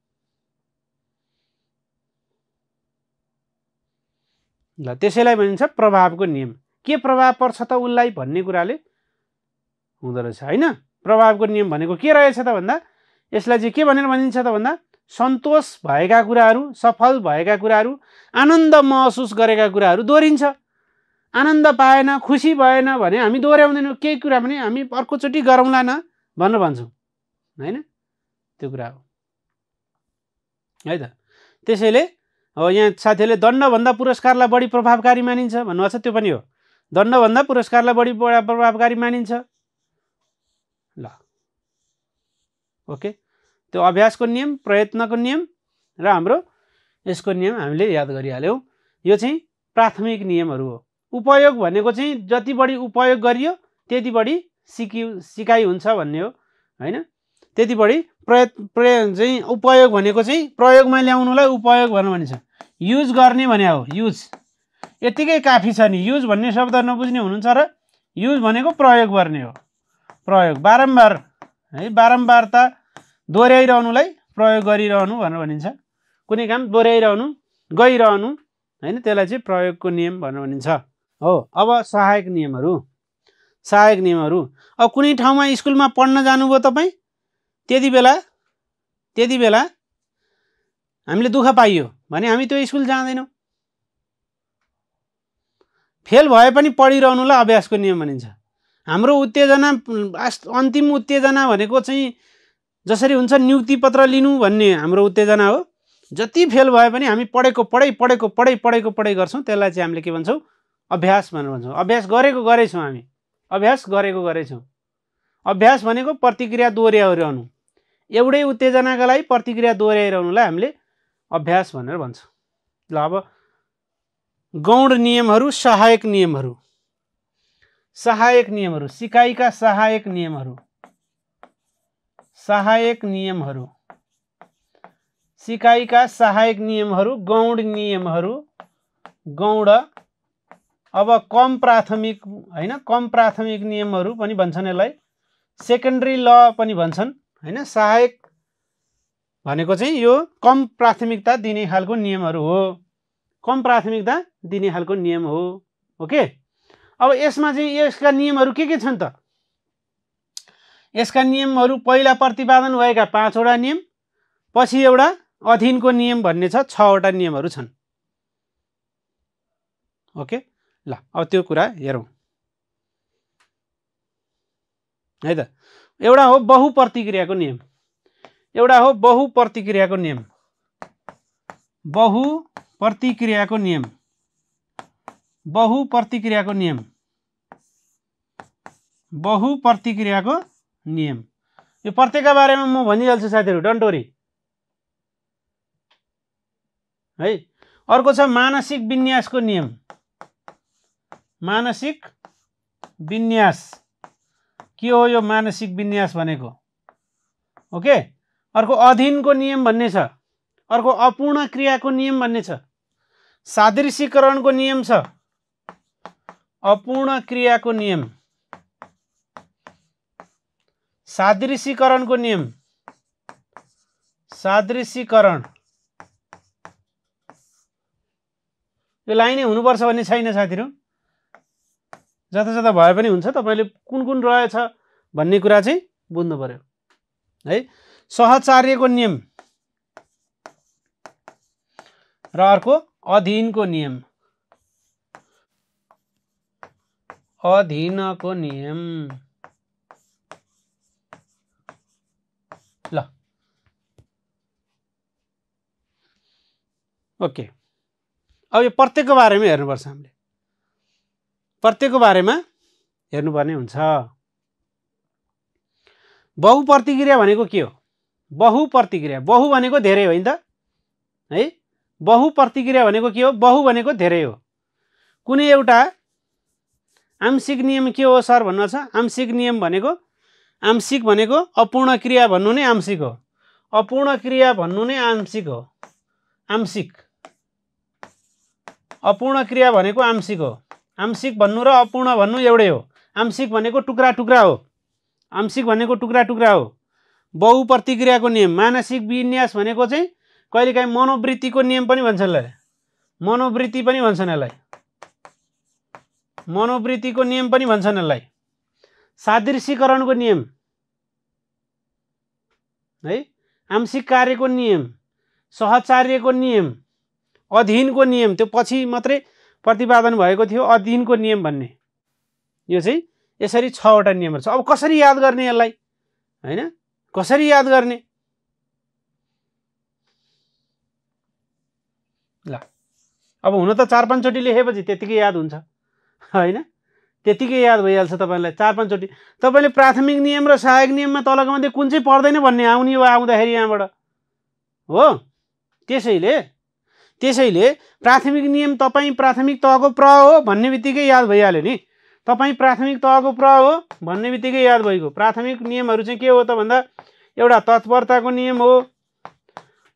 ल, त्यसैलाई भनिन्छ प्रभावको नियम। के प्रभाव पर्छ त उसलाई भन्ने कुराले हुँदो रहेछ, होइन? प्रभावको नियम भनेको के रहेछ त भन्दा यसलाई चाहिँ के भनेर भनिन्छ त भन्दा सन्तोष भएका कुराहरू, सफल भएका कुराहरू, आनन्द महसुस गरेका कुराहरू दोहोरिन्छ। आनन्द पाएन, खुसी भएन भने हामी दोहोऱ्याउँदैनौँ। केही कुरा पनि हामी अर्कोचोटि गरौँला न भनेर भन्छौँ, होइन? त्यो कुरा हो है त। त्यसैले अब यहाँ साथीहरूले दण्डभन्दा पुरस्कारलाई बढी प्रभावकारी मानिन्छ भन्नुभएको छ, त्यो पनि हो। दण्डभन्दा पुरस्कारलाई बढी प्रभावकारी मानिन्छ। ल, ओके। त्यो अभ्यासको नियम, प्रयत्नको नियम र हाम्रो यसको नियम हामीले याद गरिहाल्यौँ। यो चाहिँ प्राथमिक नियमहरू हो। उपयोग भनेको चाहिँ जति बढी उपयोग गरियो त्यति बढी सिकाइ हुन्छ भन्ने हो, होइन? त्यति बढी चाहिँ उपयोग भनेको चाहिँ प्रयोगमा ल्याउनुलाई उपयोग भनेर भनिन्छ। युज गर्ने भने हो युज, यतिकै काफी छ नि। युज भन्ने शब्द नबुझ्ने हुनुहुन्छ र युज भनेको प्रयोग गर्ने हो। प्रयोग बारम्बार है, बारम्बारता दोहोऱ्याइरहनुलाई प्रयोग गरिरहनु भनेर भनिन्छ। कुनै काम दोहोऱ्याइरहनु, गइरहनु, होइन? त्यसलाई चाहिँ प्रयोगको नियम भनेर भनिन्छ हो। अब सहायक नियमहरू। अब कुनै ठाउँमा स्कुलमा पढ्न जानुभयो तपाईँ, त्यति बेला हामीले दुःख पाइयो भने हामी त्यो स्कुल जाँदैनौँ। फेल भए पनि पढिरहनुलाई अभ्यासको नियम भनिन्छ। हाम्रो उत्तेजना, अन्तिम उत्तेजना भनेको चाहिँ जसरी हुन्छ नियुक्ति पत्र लिनु भन्ने हाम्रो उत्तेजना हो। जति फेल भए पनि हामी पढेको पढाइ गर्छौँ। त्यसलाई चाहिँ हामीले के भन्छौँ? अभ्यास भनेर भन्छौँ। अभ्यास गरेछौँ हामी, अभ्यास गरेछौँ। अभ्यास भनेको प्रतिक्रिया दोहोऱ्याइरहनु। एउटै उत्तेजनाका लागि प्रतिक्रिया दोहोऱ्याइरहनुलाई हामीले अभ्यास भनेर भन्छौँ। ल, अब गौण नियमहरू, सहायक नियमहरू। सिकाइका सहायक नियमहरू। सिकाइका सहायक नियमहरू, गौण नियमहरू गौण अब कम प्राथमिक हैन कम प्राथमिक नियमहरू पनि भन्छन् यसलाई सेकेन्डरी ल पनि भन्छन् हैन सहायक भनेको चाहिँ यो कम प्राथमिकता दिने खालको नियमहरू हो कम प्राथमिकता दिने खालको नियम हो ओके अब यसमा चाहिँ यसका नियमहरू के छन् त यसका नियमहरू पहिला प्रतिपादन भएका 5 वटा नियम पछि एउटा अधीनको नियम भन्ने छ 6 वटा नियमहरू छन् ओके ल अब त्यो कुरा हेरौं है त एउटा हो बहुप्रतिक्रियाको नियम एउटा हो बहुप्रतिक्रियाको नियम बहुप्रतिक्रियाको नियम बहुप्रतिक्रियाको नियम बहुप्रतिक्रियाको नियम यो प्रत्येकका बारेमा म भनिहाल्छु साथीहरु डोन्ट वरी है अर्को छ मानसिक विन्यासको नियम मानसिक विन्यास के हो यो मानसिक विन्यास भनेको ओके अर्को अधीनको नियम भन्ने छ अर्को अपूर्ण क्रियाको नियम भन्ने छ सादृश्यकरणको नियम छ अपूर्ण क्रियाको नियम सादृश्यकरणको नियम सादृश्यकरण यो लाइनै हुनुपर्छ भन्ने छैन साथीहरु जता भए पनि हुन्छ तपाईले कुन कुन रहेछ भन्ने कुरा चाहिँ बुझ्नु पर्यो है सहचार्यको नियम र अर्को अधीनको नियम अधीनको नियम ल ओके अब यो प्रत्येकको बारेमा हेर्नुपर्छ हामीले प्रत्येकको बारेमा हेर्नुपर्ने हुन्छ बहुप्रतिक्रिया भनेको के हो बहुप्रतिक्रिया बहु भनेको धेरै हो नि त है बहुप्रतिक्रिया भनेको के हो बहु भनेको धेरै हो कुनै एउटा आंशिक नियम के हो सर भन्नु छ आंशिक नियम भनेको आंशिक भनेको अपूर्ण क्रिया भन्नु नै आंशिक हो अपूर्ण क्रिया भन्नु नै आंशिक हो आंशिक अपूर्ण क्रिया भनेको आंशिक हो आंशिक भन्नु र अपूर्ण भन्नु एउटै हो आंशिक भनेको टुक्रा टुक्रा हो आंशिक भनेको टुक्रा टुक्रा हो बहुप्रतिक्रियाको नियम मानसिक विन्यास भनेको चाहिँ कहिलेकाहीँ मनोवृत्तिको नियम पनि भन्छन् यसलाई मनोवृत्ति पनि भन्छन् यसलाई मनोवृत्तिको नियम पनि भन्छन् यसलाई सादृश्यकरणको नियम है आंशिक कार्यको नियम सहचार्यको नियम अधीनको नियम त्यो पछि मात्रै प्रतिपादन भएको थियो अधीनको नियम भन्ने यो चाहिँ यसरी 6 वटा नियमहरु छ अब कसरी याद गर्ने यसलाई हैन कसरी याद गर्ने ल अब हुन त 4-5 चोटी लेखेपछि त्यतिकै याद हुन्छ हैन त्यतिकै याद भइहाल्छ तपाईलाई 4-5 चोटी तपाईले प्राथमिक नियम र सहायक नियममा तलको मध्ये कुन चाहिँ पर्दैन भन्ने आउने हो आउँदाखेरि यहाँबाट हो त्यसैले प्राथमिक नियम तपाई प्राथमिक तहको प्र हो भन्ने बित्तिकै याद भइहाल्यो नि तपाई प्राथमिक तहको प्र हो भन्ने बित्तिकै याद भइगयो प्राथमिक नियमहरु चाहिँ के हो त भन्दा एउटा तत्परताको नियम हो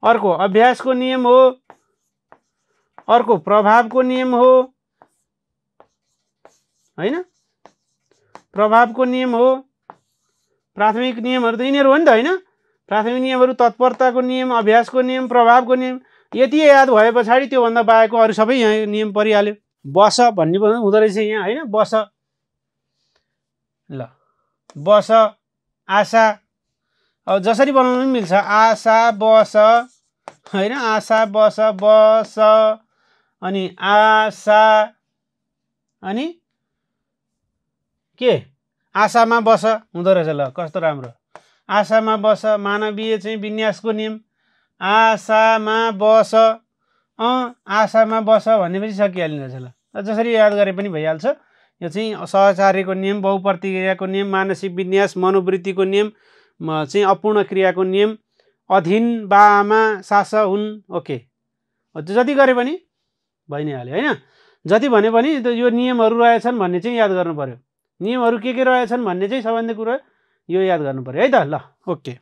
अर्को अभ्यासको नियम हो अर्को प्रभावको नियम हो हैन प्रभावको नियम हो प्राथमिक नियमहरु त यिनीहरु हो नि त हैन प्राथमिक नियमहरु तत्परताको नियम अभ्यासको नियम प्रभावको नियम यति याद भए पछाडी त्यो भन्दा बाहेकको अरु सबै यहाँ नियम परिहाल्यो बस भन्ने हुँदो रहेछ यहाँ हैन बस ल बस आशा अब जसरी बनाउन पनि मिल्छ आशा बस हैन आशा बस बस अनि आशा अनि के आशामा बस हुँदो रहेछ ल कस्तो राम्रो आशामा बस मानवीय चाहिँ विन्यासको नियम आशामा बस आशामा बस भनेपछि सकिहाल्ने रहेछ ल जसरी याद गरे पनि भइहाल्छ यो चाहिँ सहचार्यको नियम बहुप्रतिक्रियाको नियम मानसिक विन्यास मनोवृत्तिको नियम चाहिँ अपूर्ण क्रियाको नियम अधीन बाआमा सास हुन् ओके जति गरे पनि भइ नै हाल्यो हैन जति भने पनि यो नियमहरु रहेछन् भन्ने चाहिँ याद गर्नु पर्यो नियमहरु के रहेछन् भन्ने चाहिँ सबैभन्दा कुरा यो याद गर्नु पर्यो है त ल ओके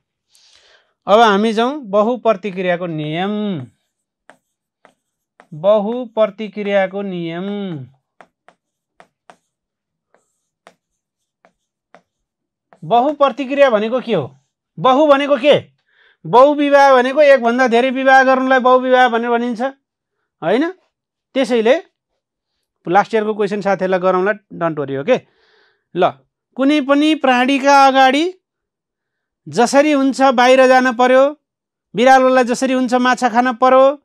अब हामी जाउँ बहुप्रतिक्रियाको नियम बहुप्रतिक्रियाको नियम। बहुप्रतिक्रिया भनेको के हो? बहु भनेको के? बहुविवाह भनेको एक भन्दा धेरै विवाह गर्नुलाई बहुविवाह भनेर भनिन्छ हैन? त्यसैले लास्ट इयरको क्वेशन साथीहरुलाई गराउँला, डोन्ट वरी। ओके ल, कुनै पनि प्राणीका अगाडि जसरी हुन्छ बाहिर जान पर्यो, बिरालोलाई जसरी हुन्छ माछा खान पर्यो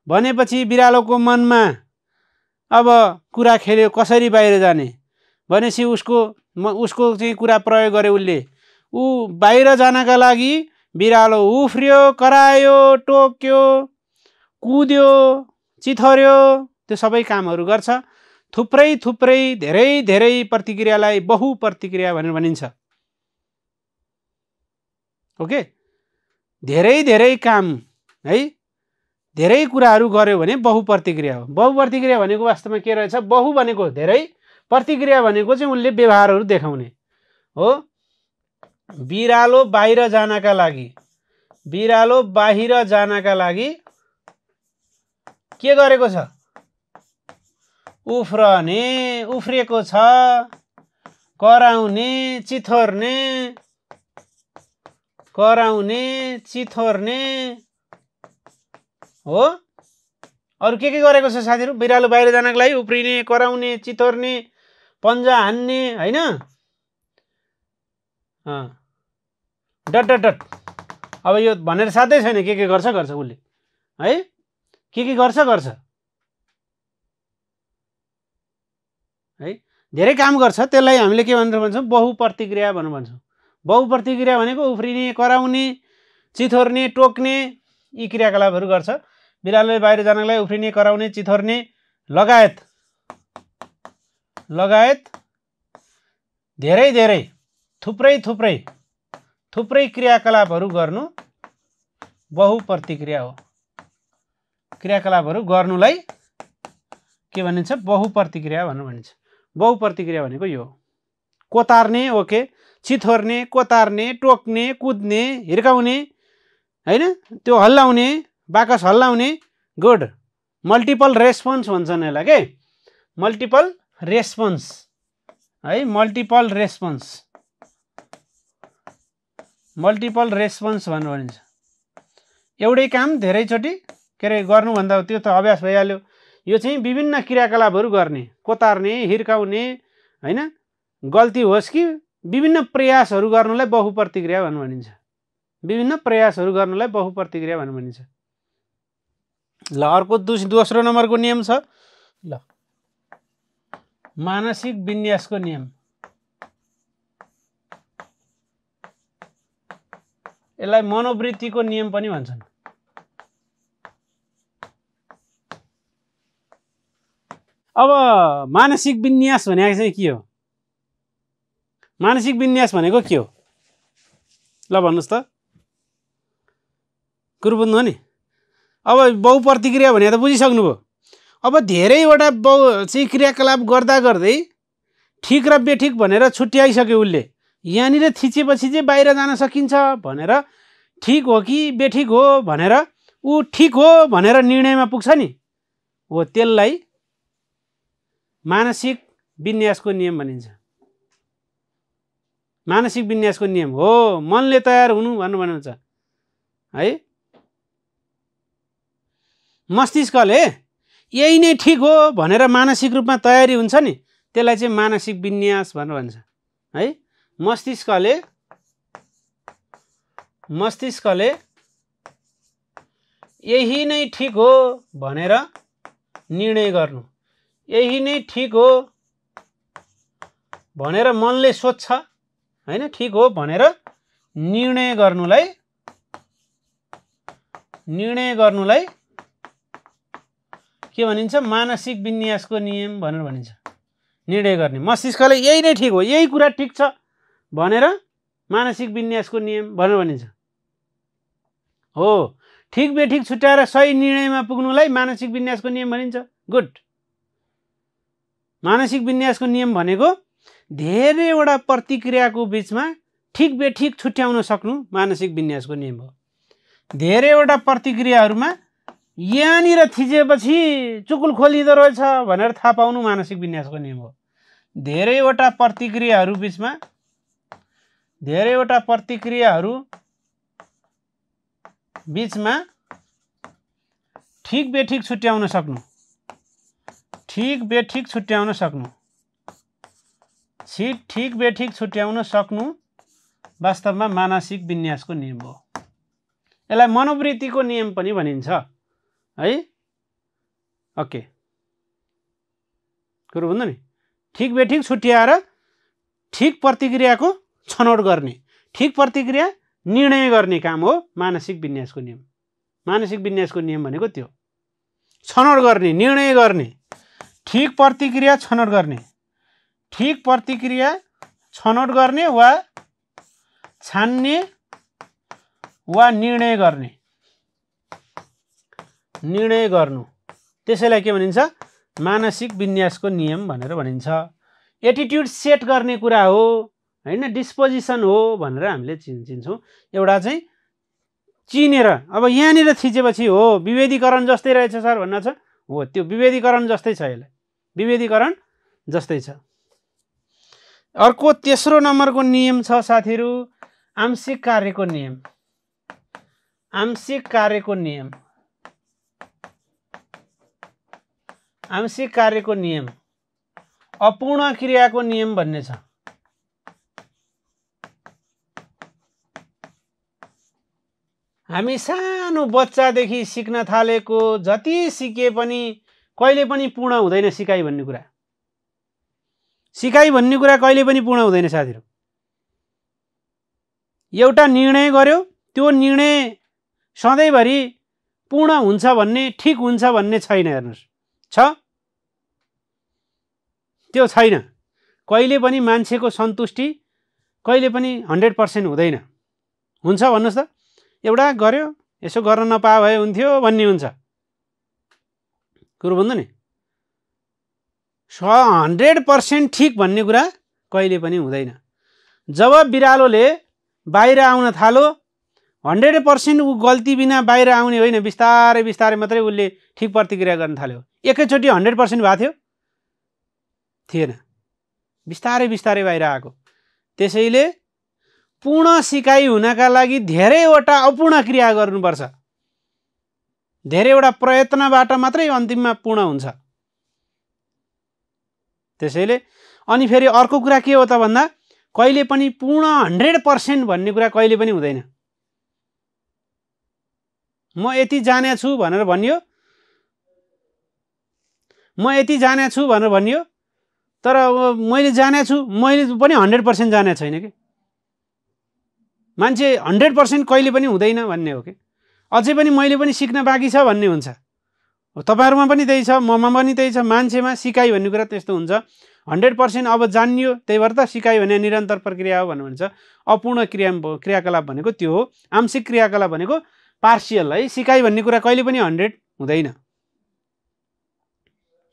भनेपछि बिरालोको मनमा अब कुरा खेल्यो कसरी बाहिर जाने भनेपछि उसको चाहिँ कुरा प्रयोग गरे उसले। ऊ बाहिर जानका लागि बिरालो उफ्रियो, करायो, टोक्यो, कुद्यो, चिथर्यो, त्यो सबै कामहरू गर्छ। थुप्रै थुप्रै धेरै धेरै प्रतिक्रियालाई बहुप्रतिक्रिया भनेर भनिन्छ। ओके, धेरै धेरै काम है, धेरै कुराहरू गर्यो भने बहुप्रतिक्रिया हो। बहुप्रतिक्रिया भनेको वास्तवमा के रहेछ? बहु भनेको धेरै, प्रतिक्रिया भनेको चाहिँ उनले व्यवहारहरू देखाउने हो। बिरालो बाहिर जानका लागि के गरेको छ? उफ्रने, उफ्रिएको छ, कराउने, चिथोर्ने हो। अरु के गरेको छ साथीहरु? बिरालो बाहिर जानका लागि उफ्रिने, कराउने, चिथोर्ने, पन्जा हान्ने हैन? Dot dot dot. अब यो भनेर साध्यै छैन के गर्छ उसले है, के गर्छ है, धेरै काम गर्छ। त्यसलाई हामीले के भनेर भन्छौँ? बहुप्रतिक्रिया भनेर भन्छौँ। बहुप्रतिक्रिया भनेको उफ्रिने, कराउने, चिथोर्ने, टोक्ने यी क्रियाकलापहरू गर्छ। बिरालोले बाहिर जानका लागि उफ्रिने, कराउने, चिथोर्ने लगायत धेरै धेरै थुप्रै क्रियाकलापहरू गर्नु बहुप्रतिक्रिया हो। क्रियाकलापहरू गर्नुलाई के भनिन्छ? बहुप्रतिक्रिया भनेर भनिन्छ। बहुप्रतिक्रिया भनेको यो कोतार्ने, ओके, चिथोर्ने, कोतार्ने, टोक्ने, कुद्ने, हिर्काउने हैन, त्यो हल्लाउने, बाकस हल्लाउने। गुड। मल्टिपल रेस्पोन्स भन्छन् यसलाई के? मल्टिपल रेस्पोन्स है, मल्टिपल रेस्पोन्स भनेर भनिन्छ। एउटै काम धेरैचोटि के अरे गर्नुभन्दा त्यो त अभ्यास भइहाल्यो। यो चाहिँ विभिन्न क्रियाकलापहरू गर्ने, कोतार्ने, हिर्काउने हैन, गल्ती होस् कि विभिन्न प्रयासहरू गर्नुलाई बहुप्रतिक्रिया भनेर भनिन्छ। विभिन्न प्रयासहरू गर्नुलाई बहुप्रतिक्रिया भनेर भनिन्छ। ल, अर्को दोस्रो नम्बरको नियम छ ल, मानसिक विन्यासको नियम। यसलाई मनोवृत्तिको नियम पनि भन्छन्। अब मानसिक विन्यास भनेको चाहिँ के हो? मानसिक विन्यास भनेको के हो? ल भन्नुस् त, कुरो बुझ्नु हो नि। अब बहुप्रतिक्रिया भने त बुझिसक्नुभयो। अब धेरैवटा चाहिँ क्रियाकलाप गर्दा गर्दै ठिक र बेठिक भनेर छुट्याइसक्यो उसले। यहाँनिर थिचेपछि चाहिँ बाहिर जान सकिन्छ भनेर ठिक हो कि बेठिक हो भनेर ऊ ठिक हो भनेर निर्णयमा पुग्छ नि, हो त्यसलाई मानसिक विन्यासको नियम भनिन्छ। मानसिक विन्यासको नियम हो मनले तयार हुनु भन्नु भनिन्छ है। मस्तिष्कले यही नै ठिक हो भनेर मानसिक रूपमा तयारी हुन्छ नि, त्यसलाई चाहिँ मानसिक विन्यास भनेर भन्छ है। मस्तिष्कले यही नै ठिक हो भनेर निर्णय गर्नु, यही नै ठिक हो भनेर मनले सोच्छ हैन, ठिक हो भनेर निर्णय गर्नुलाई के भनिन्छ? मानसिक विन्यासको नियम भनेर भनिन्छ। निर्णय गर्ने, मस्तिष्कले यही नै ठिक हो, यही कुरा ठिक छ भनेर मानसिक विन्यासको नियम भनेर भनिन्छ। हो, ठिक बेठिक छुट्याएर सही निर्णयमा पुग्नुलाई मानसिक विन्यासको नियम भनिन्छ। गुड। मानसिक विन्यासको नियम भनेको धेरैवटा प्रतिक्रियाको बीचमा ठिक बेठिक छुट्याउन सक्नु मानसिक विन्यासको नियम हो। धेरैवटा प्रतिक्रियाहरूमा यहाँनिर थिचेपछि चुकुल खोलिँदो रहेछ भनेर थाहा पाउनु मानसिक विन्यासको नियम हो। धेरैवटा प्रतिक्रियाहरू बीचमा ठिक बेठिक छुट्याउन सक्नु वास्तवमा मानसिक विन्यासको नियम हो। यसलाई मनोवृत्तिको नियम पनि भनिन्छ है। ओके, कुरो बुझ्नु नि। ठिक बेठिक छुट्याएर ठिक प्रतिक्रियाको छनौट गर्ने, ठिक प्रतिक्रिया निर्णय गर्ने काम हो मानसिक विन्यासको नियम। मानसिक विन्यासको नियम भनेको त्यो, छनौट गर्ने, निर्णय गर्ने, ठिक प्रतिक्रिया छनौट गर्ने वा छान्ने वा निर्णय गर्नु, त्यसैलाई के भनिन्छ? मानसिक विन्यासको नियम भनेर भनिन्छ। एटिट्युड सेट गर्ने कुरा हो हैन, डिस्पोजिसन हो भनेर हामीले चिन्छौँ। एउटा चाहिँ चिनेर, अब यहाँनिर थिचेपछि हो विभेदीकरण जस्तै रहेछ सर भन्न छ, हो त्यो विभेदीकरण जस्तै छ, यसलाई विभेदीकरण जस्तै छ। अर्को तेस्रो नम्बरको नियम छ साथीहरू, आंशिक कार्यको नियम। आंशिक कार्यको नियम अपूर्ण क्रियाको नियम भन्ने छ। हामी सानो बच्चादेखि सिक्न थालेको जति सिके पनि कहिले पनि पूर्ण हुँदैन। सिकाइ भन्ने कुरा कहिले पनि पूर्ण हुँदैन साथीहरू। एउटा निर्णय गर्यो, त्यो निर्णय सधैँभरि पूर्ण हुन्छ भन्ने, ठिक हुन्छ भन्ने छैन। हेर्नुहोस्, छ त्यो छैन। कहिले पनि मान्छेको सन्तुष्टि कहिले पनि 100% हुँदैन। हुन्छ भन्नुहोस् त, एउटा गर्यो यसो गर्न नपाए भए हुन्थ्यो भन्ने हुन्छ। कुरो बुझ्नु नि, 100% ठिक भन्ने कुरा कहिले पनि हुँदैन। जब बिरालोले बाहिर आउन थाल्यो 100% ऊ गल्ती बिना बाहिर आउने होइन, बिस्तारै बिस्तारै मात्रै उसले ठिक प्रतिक्रिया गर्न थाल्यो। एकैचोटि 100% भएको थियो? थिएन, बिस्तारै बिस्तारै बाहिर आएको। त्यसैले पूर्ण सिकाइ हुनका लागि धेरैवटा अपूर्ण क्रिया गर्नुपर्छ। धेरैवटा प्रयत्नबाट मात्रै अन्तिममा पूर्ण हुन्छ। त्यसैले अनि फेरि अर्को कुरा के हो त भन्दा, कहिले पनि पूर्ण 100% भन्ने कुरा कहिले पनि हुँदैन। म यति जाने छु भनेर भनियो, तर मैले जाने छु, मैले पनि 100% जाने छैन कि। मान्छे 100% कहिले पनि हुँदैन भन्ने हो कि। अझै पनि मैले पनि सिक्न बाँकी छ भन्ने हुन्छ। तपाईहरुमा पनि त्यही छ, ममा पनि त्यही छ। मान्छेमा सिकाइ भन्ने कुरा त्यस्तो हुन्छ। 100% अब जानियो, त्यही भएर त सिकाइ भने निरन्तर प्रक्रिया हो भन्नु भन्छ। अपूर्ण क्रियाकलाप भनेको त्यो हो। आंशिक क्रियाकलाप भनेको पार्शियल है। सिकाइ भन्ने कुरा कहिले पनि 100 हुँदैन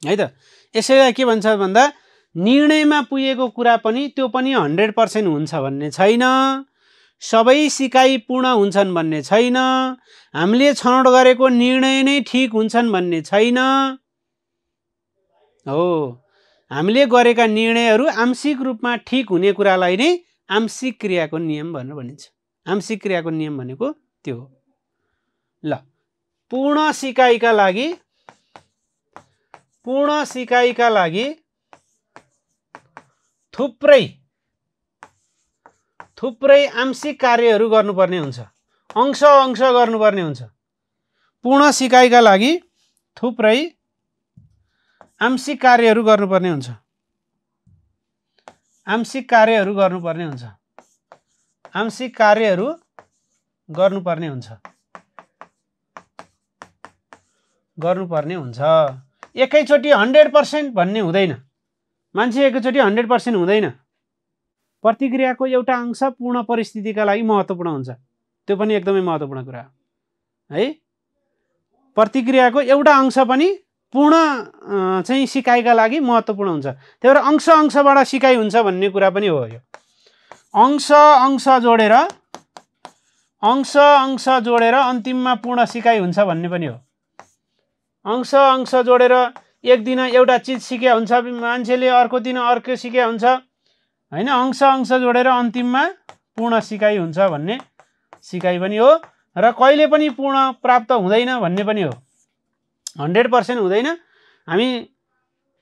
है त। यसैलाई के भन्छ भन्दा, निर्णयमा पुगेको कुरा पनि त्यो पनि 100% हुन्छ भन्ने छैन। सबै सिकाइ पूर्ण हुन्छन् भन्ने छैन। हामीले छनौट गरेको निर्णय नै ठिक हुन्छन् भन्ने छैन। हो, हामीले गरेका निर्णयहरू आंशिक रूपमा ठिक हुने कुरालाई नै आंशिक क्रियाको नियम भनेर भनिन्छ। आंशिक क्रियाको नियम भनेको त्यो हो। ल, पूर्ण सिकाइका लागि थुप्रै आंशिक कार्यहरू गर्नुपर्ने हुन्छ। अंश गर्नुपर्ने हुन्छ। पूर्ण सिकाइका लागि थुप्रै आंशिक कार्यहरू गर्नुपर्ने हुन्छ। आंशिक कार्यहरू गर्नुपर्ने हुन्छ। एकैचोटि 100% भन्ने हुँदैन। मान्छे एकैचोटि 100% हुँदैन। प्रतिक्रियाको एउटा अंश पूर्ण परिस्थितिका लागि महत्त्वपूर्ण हुन्छ। त्यो पनि एकदमै महत्त्वपूर्ण कुरा हो है। प्रतिक्रियाको एउटा अंश पनि पूर्ण चाहिँ सिकाइका लागि महत्त्वपूर्ण हुन्छ। त्यही भएर अंशबाट सिकाइ हुन्छ भन्ने कुरा पनि हो यो। अंश जोडेर अन्तिममा पूर्ण सिकाइ हुन्छ भन्ने पनि हो। अंश अंश जोडेर एक दिन एउटा चिज सिके हुन्छ मान्छेले, अर्को दिन अर्को सिके हुन्छ हैन। अंश अंश जोडेर अन्तिममा पूर्ण सिकाइ हुन्छ भन्ने सिकाइ पनि हो र कहिले पनि पूर्ण प्राप्त हुँदैन भन्ने पनि हो। 100% हुँदैन। हामी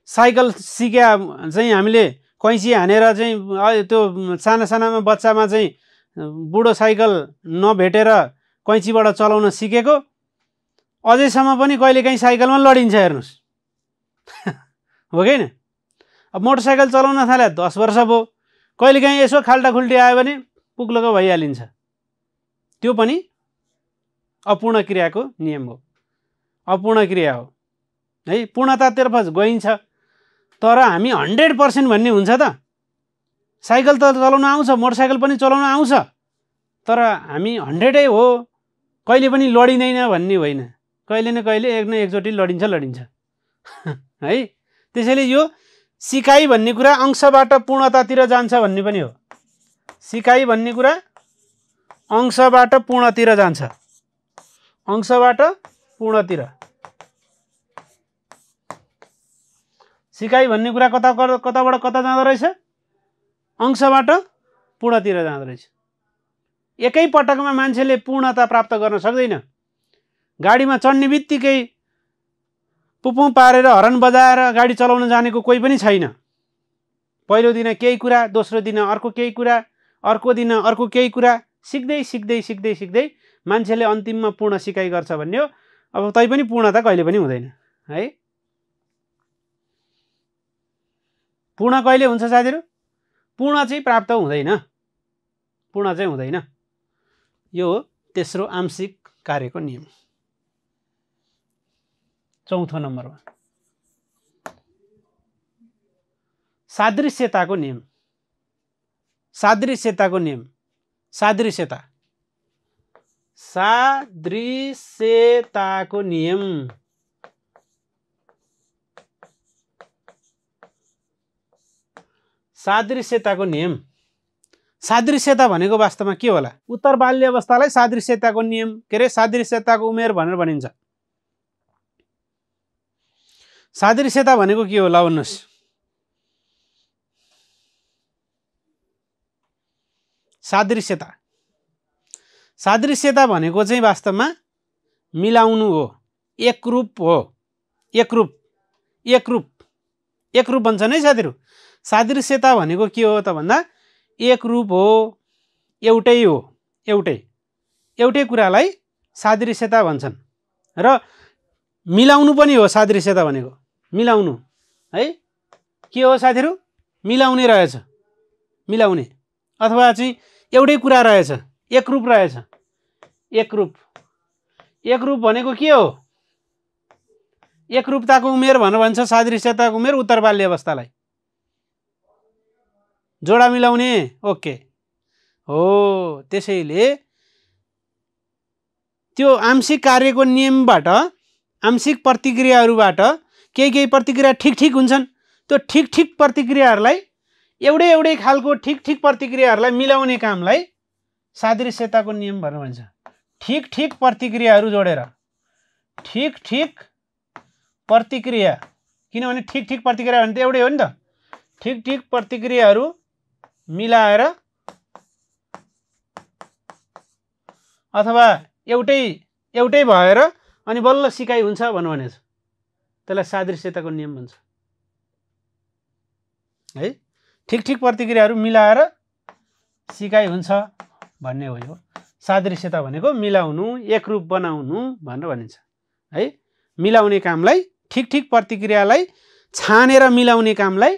साइकल सिके चाहिँ हामीले कैँची हानेर चाहिँ त्यो साना सानामा बच्चामा चाहिँ बुढो साइकल नभेटेर कैँचीबाट चलाउन सिकेको अझैसम्म पनि कहिलेकाहीँ साइकलमा लडिन्छ हेर्नुहोस् हो कि हैन। अब मोटरसाइकल चलाउन थाले 10 वर्ष भयो, कहिलेकाहीँ यसो खाल्टा खुल्टी आयो भने पुग्लको भइहालिन्छ। त्यो पनि अपूर्ण क्रियाको नियम हो, अपूर्ण क्रिया हो है। पूर्णतातर्फ गइन्छ तर हामी 100% भन्ने हुन्छ त। साइकल त चलाउन आउँछ, मोटरसाइकल पनि चलाउन आउँछ, तर हामी 100 हो, कहिले पनि लडिँदैन भन्ने होइन। कहिले न कहिले एक न एकचोटि लडिन्छ है। त्यसैले यो सिकाइ भन्ने कुरा अंशबाट पूर्णतातिर जान्छ भन्ने पनि हो। सिकाइ भन्ने कुरा अंशबाट पूर्णतिर जान्छ, अंशबाट पूर्णतिर। सिकाइ भन्ने कुरा कताबाट कता जाँदो रहेछ? अंशबाट पूर्णतिर जाँदो रहेछ। एकै पटकमा मान्छेले पूर्णता प्राप्त गर्न सक्दैन। गाडीमा चढ्ने बित्तिकै पुपु पारेर हर्न बजाएर गाडी चलाउन जानेको कोही पनि छैन। पहिलो दिन केही कुरा, दोस्रो दिन अर्को केही कुरा, अर्को दिन अर्को केही कुरा, सिक्दै सिक्दै सिक्दै सिक्दै मान्छेले अन्तिममा पूर्ण सिकाइ गर्छ भन्ने हो। अब तैपनि पूर्णता कहिले पनि हुँदैन है। पूर्ण कहिले हुन्छ साथीहरु? पूर्ण चाहिँ प्राप्त हुँदैन, पूर्ण चाहिँ हुँदैन। यो हो तेस्रो आंशिक कार्यको नियम। चौथो नम्बरमा सादृश्यताको नियम। सादृश्यताको नियम, सादृश्यता, सादृश्यताको नियम। सादृश्यताको नियम। सादृश्यता भनेको वास्तवमा के होला? उत्तर बाल्य अवस्थालाई सादृश्यताको नियम के अरे सादृश्यताको उमेर भनेर भनिन्छ। सादृश्यता भनेको के होला भन्नुस्? सादृश्यता, सादृश्यता भनेको चाहिँ वास्तवमा मिलाउनु हो, एकरूप हो। एकरूप, एकरूप, एकरूप भन्छन् है साथीहरु। सादृश्यता भनेको के हो त भन्दा एकरूप हो, एउटै हो, एउटै एउटै कुरालाई सादृश्यता भन्छन्। र मिलाउनु पनि हो सादृश्यता भनेको, मिलाउनु है। के हो साथीहरु? मिलाउने रहेछ, मिलाउने अथवा चाहिँ एउटै कुरा रहेछ, एकरूप रहेछ। एकरूप, एकरूप भनेको के हो? एकरूपताको उमेर भनेर भन्छ सादृश्यताको उमेर उत्तर बाल्य अवस्थालाई। जोडा मिलाउने, ओके हो। त्यसैले त्यो आंशिक कार्यको नियमबाट, आंशिक प्रतिक्रियाहरूबाट केही प्रतिक्रिया ठीक हुन्छन्। त्यो ठीक प्रतिक्रियाहरूलाई एउटै एउटै खालको ठीक प्रतिक्रियाहरूलाई मिलाउने कामलाई सादृश्यताको नियम भनेर भन्छ। ठीक प्रतिक्रियाहरू जोडेर, ठीक प्रतिक्रिया, किनभने ठीक प्रतिक्रिया भने त एउटै हो नि त। ठीक प्रतिक्रियाहरू मिलाएर अथवा एउटै भएर अनि बल्ल सिकाइ हुन्छ भन्नु भनेछ। त्यसलाई सादृश्यताको नियम भन्छ है। ठीक प्रतिक्रियाहरू मिलाएर सिकाइ हुन्छ भन्ने हो। यो सादृश्यता भनेको मिलाउनु, एकरूप बनाउनु भनेर भनिन्छ है। मिलाउने कामलाई, ठीक प्रतिक्रियालाई छानेर मिलाउने कामलाई,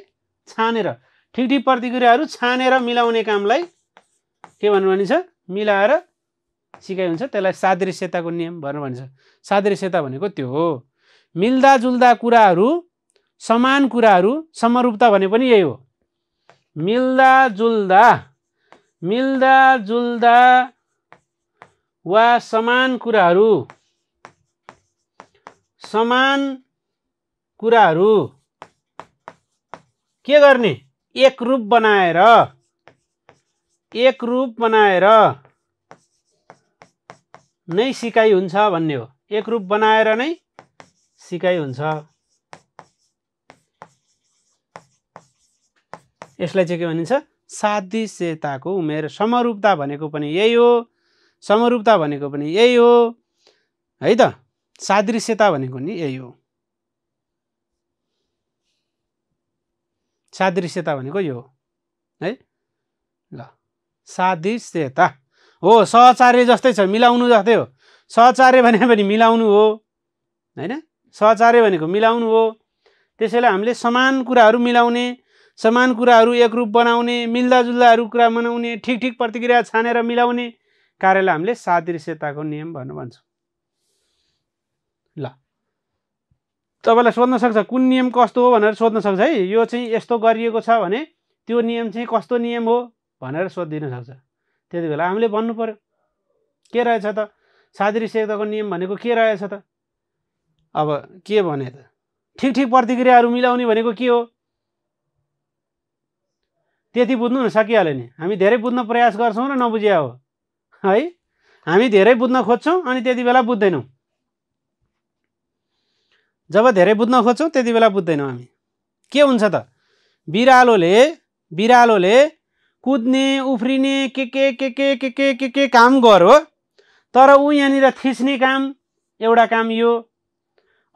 छानेर ठीक प्रतिक्रियाहरू छानेर मिलाउने कामलाई के भनेर भनिन्छ? मिलाएर सिकाइ हुन्छ। त्यसलाई सादृश्यताको नियम भनेर भनिन्छ। सादृश्यता भनेको त्यो हो। मिल्दा जुल्दा कुराहरू, समान कुराहरू, समरूपता भने पनि यही हो। मिल्दा जुल्दा वा समान कुराहरू के गर्ने? एकरूप बनाएर नै सिकाइ हुन्छ भन्ने हो। एकरूप बनाएर नै सिकाइ हुन्छ। यसलाई चाहिँ के भनिन्छ? सादृश्यताको उमेर। समरूपता भनेको पनि यही हो, समरूपता भनेको पनि यही हो है त। सादृश्यता भनेको नि यही हो। सादृश्यता भनेको यो हो है। ल सादृश्यता हो, सहचार्य जस्तै छ, मिलाउनु जस्तै हो। सहचार्य भने पनि मिलाउनु हो हैन, सहचार्य भनेको मिलाउनु हो। त्यसैले हामीले समान कुराहरू मिलाउने, समान कुराहरू एकरूप बनाउने, मिल्दाजुल्दाहरू कुरा बनाउने, ठिक ठिक प्रतिक्रिया छानेर मिलाउने कार्यलाई हामीले सादृश्यताको नियम भन्नु भन्छौँ। ल तपाईँलाई सोध्न सक्छ कुन नियम कस्तो हो भनेर सोध्न सक्छ है। यो चाहिँ यस्तो गरिएको छ भने त्यो नियम चाहिँ कस्तो नियम हो भनेर सोधिदिन सक्छ। त्यति बेला हामीले भन्नु पर्यो के रहेछ त, सादृश्यताको नियम भनेको के रहेछ त। अब के भने त ठिक ठिक प्रतिक्रियाहरू मिलाउने भनेको के हो, त्यति बुझ्नु न सकिहाल्यो नि। हामी धेरै बुझ्न प्रयास गर्छौँ र नबुझिया हो है। हामी धेरै बुझ्न खोज्छौँ अनि त्यति बेला बुझ्दैनौँ। जब धेरै बुझ्न खोज्छौँ त्यति बेला बुझ्दैनौँ हामी। के हुन्छ त, बिरालोले कुद्ने उफ्रिने के काम गर्यो, तर ऊ यहाँनिर थिच्ने काम एउटा काम यो।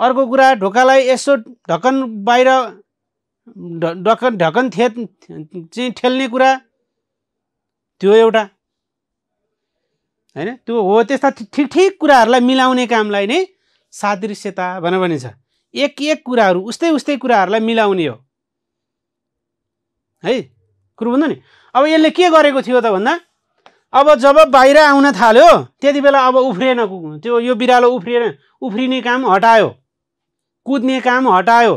अर्को कुरा ढोकालाई यसो ढक्कन बाहिर ढक्कन चाहिँ ठेल्ने कुरा त्यो एउटा हैन। त्यो हो, त्यस्ता ठिक ठिक कुराहरूलाई मिलाउने कामलाई नै सादृश्यता भनेर भनिन्छ। एक एक कुराहरू उस्तै उस्तै कुराहरूलाई मिलाउने हो है। कुरो बुझ्नु नि। अब यसले के गरेको थियो त भन्दा, अब जब बाहिर आउन थाल्यो त्यति बेला अब उफ्रिएन त्यो, यो बिरालो उफ्रिने काम हटायो, कुद्ने काम हटायो,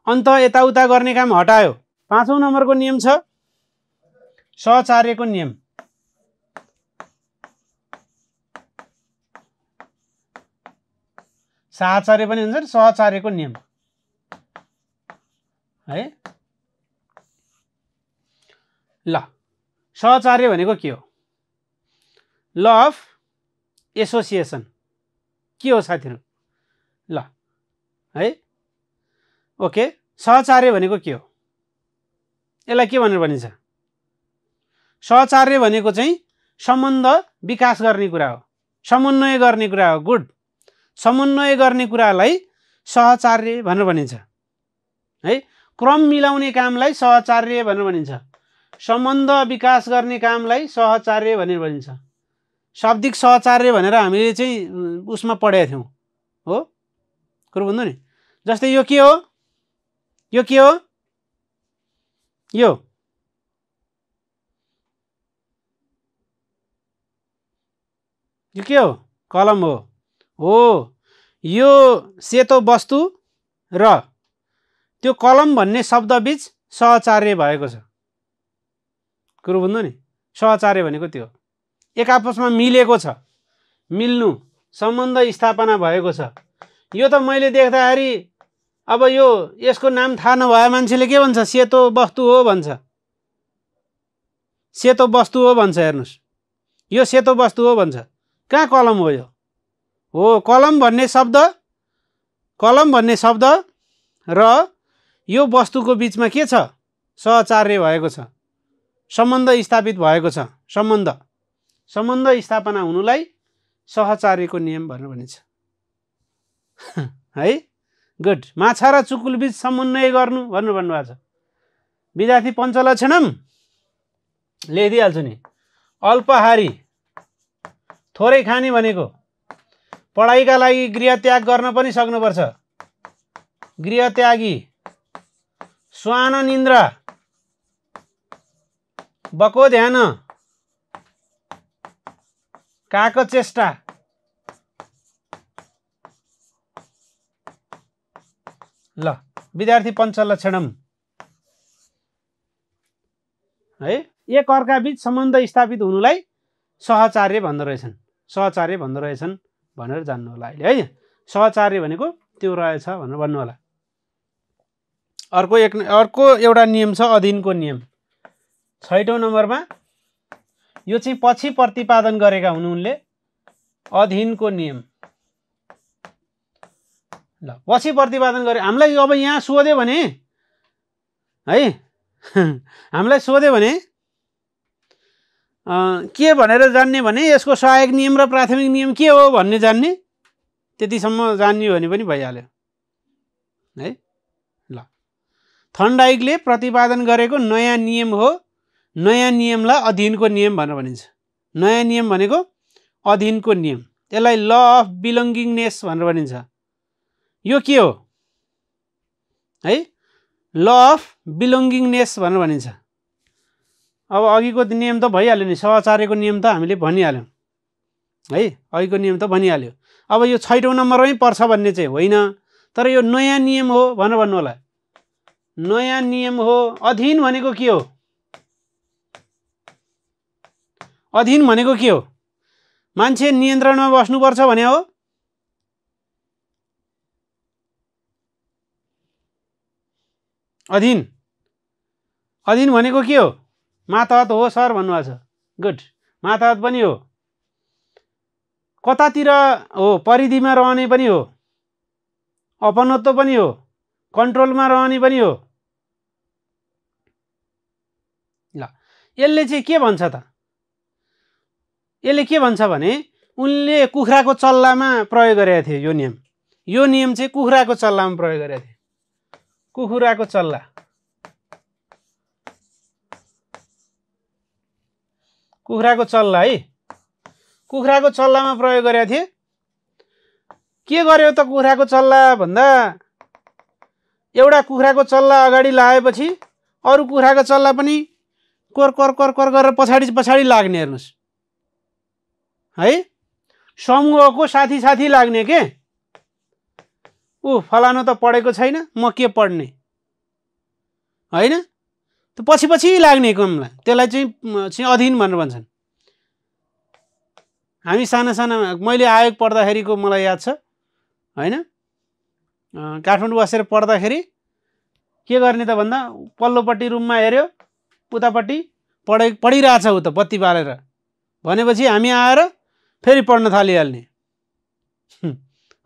अन्त यताउता गर्ने काम हटायो। 5औं नम्बरको नियम छ सहचार्यको नियम। सहचार्य पनि हुन्छ, सहचार्यको नियम है। ल सहचार्य भनेको के हो? ल अफ एसोसिएसन के हो साथीहरू? ल है ओके, सहचार्य भनेको के हो? यसलाई के भनेर भनिन्छ? सहचार्य भनेको चाहिँ सम्बन्ध विकास गर्ने कुरा हो, समन्वय गर्ने कुरा हो। गुड, समन्वय गर्ने कुरालाई सहचार्य भनेर भनिन्छ है। क्रम मिलाउने कामलाई सहचार्य भनेर भनिन्छ। सम्बन्ध विकास गर्ने कामलाई सहचार्य भनेर भनिन्छ। शाब्दिक सहचार्य भनेर हामीले चाहिँ उसमा पढेका थियौँ हो, कुरो बुझ्नु नि। जस्तै यो के हो, यो के हो, यो के हो? कलम हो। यो सेतो वस्तु र त्यो कलम भन्ने शब्द बीच सहचार्य भएको छ। कुरो बुझ्नु नि। सहचार्य भनेको त्यो एक आपसमा मिलेको छ, मिल्नु, सम्बन्ध स्थापना भएको छ। यो त मैले देख्दाखेरि अब यो यसको नाम थाहा नभए मान्छेले के भन्छ? सेतो वस्तु हो भन्छ, सेतो वस्तु हो भन्छ। हेर्नुहोस्, यो सेतो वस्तु हो भन्छ। कहाँ कलम हो? यो हो कलम भन्ने शब्द र यो वस्तुको बीचमा के छ? सहचार्य भएको छ, सम्बन्ध स्थापित भएको छ। सम्बन्ध स्थापना हुनुलाई सहचार्यको नियम भनेर भनिन्छ है। गुड। माछा र चुकुल बीच समन्वय गर्नु भनेर भन्नुभएको छ। विद्यार्थी पञ्चलक्षणम लेखिदिइहाल्छु नि। अल्पाहारी थोरै खाने भनेको पढाइका लागि गृह त्याग गर्न पनि सक्नुपर्छ। गृह त्यागी, श्वान निन्द्रा, बको ध्यान, काक चेष्टा, ल विद्यार्थी पञ्चलक्षणम है। एक अर्का बीच सम्बन्ध स्थापित हुनुलाई सहचार्य भन्दो रहेछन्, सहचार्य भन्दो रहेछन् भनेर जान्नु होला अहिले है। सहचार्य भनेको त्यो रहेछ भनेर भन्नु होला। अर्को एउटा नियम छ अधीनको नियम। 6औं नम्बरमा यो चाहिँ पछि प्रतिपादन गरेका हुनु उनले। अधीनको नियम। ल पछि प्रतिपादन गरे। हामीलाई अब यहाँ सोध्यो भने है हामीलाई सोध्यो भने के भनेर जान्ने भने यसको सहायक नियम र प्राथमिक नियम के हो भन्ने जान्ने, त्यतिसम्म जान्ने भने पनि भइहाल्यो है। ल थर्नडाइकले प्रतिपादन गरेको नयाँ नियम हो। नयाँ नियमलाई अधीनको नियम भनेर भनिन्छ। नयाँ नियम भनेको अधीनको नियम, यसलाई ल अफ बिलोङ्गिङनेस भनेर भनिन्छ। यो के हो है? ल अफ बिलोङ्गिङनेस भनेर भनिन्छ। अब अघिको नियम त भइहाल्यो नि, सहचार्यको नियम त हामीले भनिहाल्यौँ है, अघिको नियम त भनिहाल्यो। अब यो 6औं नम्बरमै पर्छ भन्ने चाहिँ होइन, तर यो नयाँ नियम हो भनेर भन्नु होला। नयाँ नियम हो। अधीन भनेको के हो? अधीन भनेको के हो? मान्छे नियन्त्रणमा बस्नुपर्छ भने हो। अधीन अधीन भनेको के हो? मातहत हो सर भन्नुभएको छ। गुड, मातहत पनि हो। कतातिर हो? परिधिमा रहने पनि हो, अपनत्व पनि हो, कन्ट्रोलमा रहने पनि हो। ल यसले चाहिँ के भन्छ त? यसले के भन्छ भने उनले कुखुराको चल्लामा प्रयोग गरेका थिए यो नियम। यो नियम चाहिँ कुखुराको चल्लामा प्रयोग गरेका थिए। कुखुराको चल्ला, कुखुराको चल्ला है, कुखुराको चल्लामा प्रयोग गरेका थिए। के गर्यो त कुखुराको चल्ला भन्दा, एउटा कुखुराको चल्ला अगाडि लगाएपछि अरू कुखुराको चल्ला पनि कोर कोर कोर कोर गरेर पछाडि पछाडि लाग्ने। हेर्नुहोस् है, समूहको साथी साथी लाग्ने के। फलानु त पढेको छैन, म के पढ्ने होइन, त्यो पछि पछि लाग्ने क्रमलाई, त्यसलाई चाहिँ अधीन भनेर भन्छन्। हामी साना साना, मैले आयोग पढ्दाखेरिको मलाई याद छ होइन, काठमाडौँ बसेर पढ्दाखेरि के गर्ने त भन्दा पल्लोपट्टि रुममा हेऱ्यो, उतापट्टि पढिरहेछ ऊ त बत्ती बालेर भनेपछि हामी आएर फेरि पढ्न थालिहाल्ने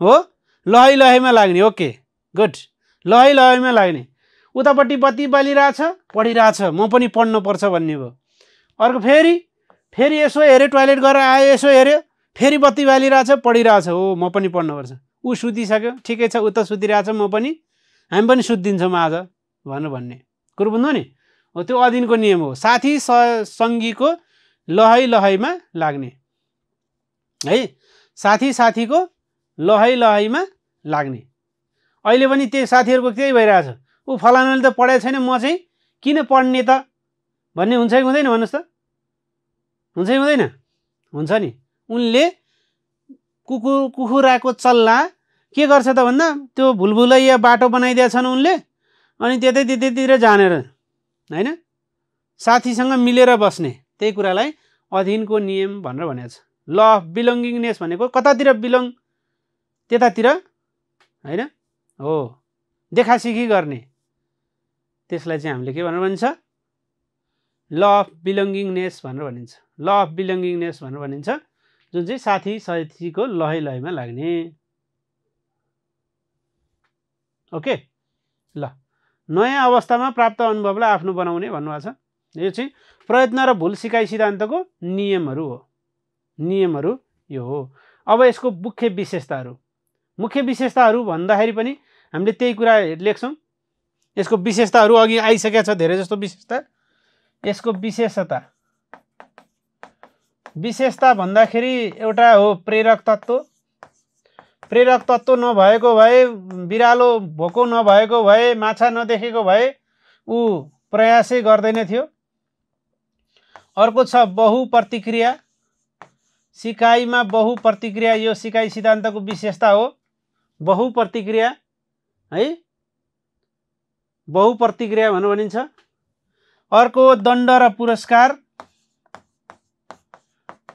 हो। लहै लहैमा लाग्ने। ओके गुड, लहै लहैमा लाग्ने। उतापट्टि बत्ती बालिरहेछ, पढिरहेछ, म पनि पढ्नुपर्छ भन्ने भयो। अर्को फेरि यसो हेऱ्यो, टोइलेट गरेर आयो, यसो हेऱ्यो, फेरि बत्ती बालिरहेछ, पढिरहेछ, हो म पनि पढ्नुपर्छ। ऊ सुतिसक्यो, ठिकै छ, ऊ त सुतिरहेछ, म पनि, हामी पनि सुत्दिन्छौँ आज भनेर भन्ने कुरो बुझ्नु नि हो। त्यो अधीनको नियम हो। साथी सङ्गीको लहै लहैमा लाग्ने है, साथी साथीको लहै लहैमा लाग्ने। अहिले पनि त्यही साथीहरूको त्यही भइरहेछ। ऊ फलानाले त पढाएको छैन, म चाहिँ किन पढ्ने त भन्ने हुन्छ कि हुँदैन? भन्नुहोस् त, हुन्छ कि हुँदैन? हुन्छ नि। उनले कुखुराको चल्ला के गर्छ त भन्दा, त्यो भुलभुलैया बाटो बनाइदिएछन् उनले, अनि त्यतैतिर जानेर होइन, साथीसँग मिलेर बस्ने, त्यही कुरालाई अधीनको नियम भनेर भनेको छ। ल अफ बिलोङ्गिङनेस भनेको कतातिर बिलोङ, त्यतातिर होइन हो, देखासिखी गर्ने, त्यसलाई चाहिँ हामीले के भनेर भनिन्छ? ल अफ बिलोङ्गिङनेस भनेर भनिन्छ। ल अफ बिलोङ्गिङनेस भनेर भनिन्छ, जुन चाहिँ साथी साथीको लहै लहैमा लाग्ने। ओके ल, नयाँ अवस्थामा प्राप्त अनुभवलाई आफ्नो बनाउने भन्नुभएको छ। यो चाहिँ प्रयत्न र भुल सिकाइ सिद्धान्तको नियमहरू हो। नियमहरू यो हो। अब यसको मुख्य विशेषताहरू, मुख्य विशेषताहरू भन्दाखेरि पनि हामीले त्यही कुरा लेख्छौँ। यसको विशेषताहरू अघि आइसकेको छ धेरै जस्तो विशेषता। यसको विशेषता भन्दाखेरि एउटा हो प्रेरक तत्त्व। प्रेरक तत्त्व नभएको भए, बिरालो भोको नभएको भए, माछा नदेखेको भए ऊ प्रयासै गर्दैन थियो। अर्को छ बहुप्रतिक्रिया। सिकाइमा बहुप्रतिक्रिया, यो सिकाइ सिद्धान्तको विशेषता हो, बहुप्रतिक्रिया है, बहुप्रतिक्रिया भनेर भनिन्छ। अर्को दण्ड र पुरस्कार।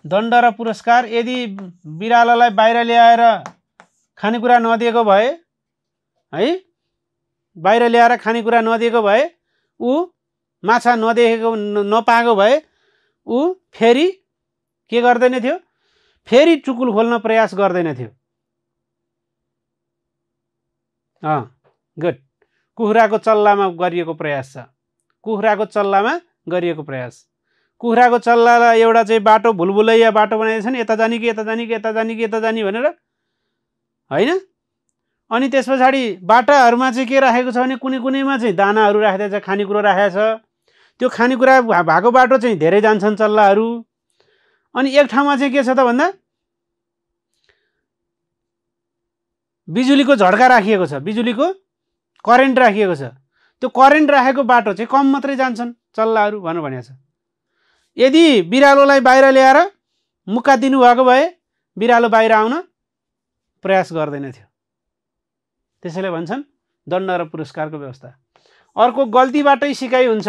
दण्ड र पुरस्कार, यदि बिरालोलाई बाहिर ल्याएर खानेकुरा नदिएको भए है, बाहिर ल्याएर खानेकुरा नदिएको भए, ऊ माछा नदेखेको नपाएको भए ऊ फेरि के गर्दैन थियो? फेरि चुकुल खोल्न प्रयास गर्दैन थियो। गुड। कुखुराको चल्लामा गरिएको प्रयास छ। कुखुराको चल्लामा गरिएको प्रयास। कुखुराको चल्लालाई एउटा चाहिँ बाटो भुलभुलैया बाटो बनाइदिएछ नि, यता जाने कि यता जाने कि यता जाने कि यता जाने भनेर, होइन? अनि त्यस पछाडि बाटाहरूमा चाहिँ के राखेको छ भने कुनै कुनैमा चाहिँ दानाहरू राखेको छ, खानेकुरो राखेको छ। त्यो खानेकुरा भएको बाटो चाहिँ धेरै जान्छन् चल्लाहरू। अनि एक ठाउँमा चाहिँ के छ त भन्दा बिजुलीको झड्का राखिएको छ, बिजुलीको करेन्ट राखिएको छ। त्यो करेन्ट राखेको बाटो चाहिँ कम मात्रै जान्छन् चल्लाहरू भनेर भनेको छ। यदि बिरालोलाई बाहिर ल्याएर मुक्का दिनुभएको भए बिरालो बाहिर आउन प्रयास गर्दैन थियो। त्यसैले भन्छन् दण्ड र पुरस्कारको व्यवस्था। अर्को गल्तीबाटै सिकाइ हुन्छ।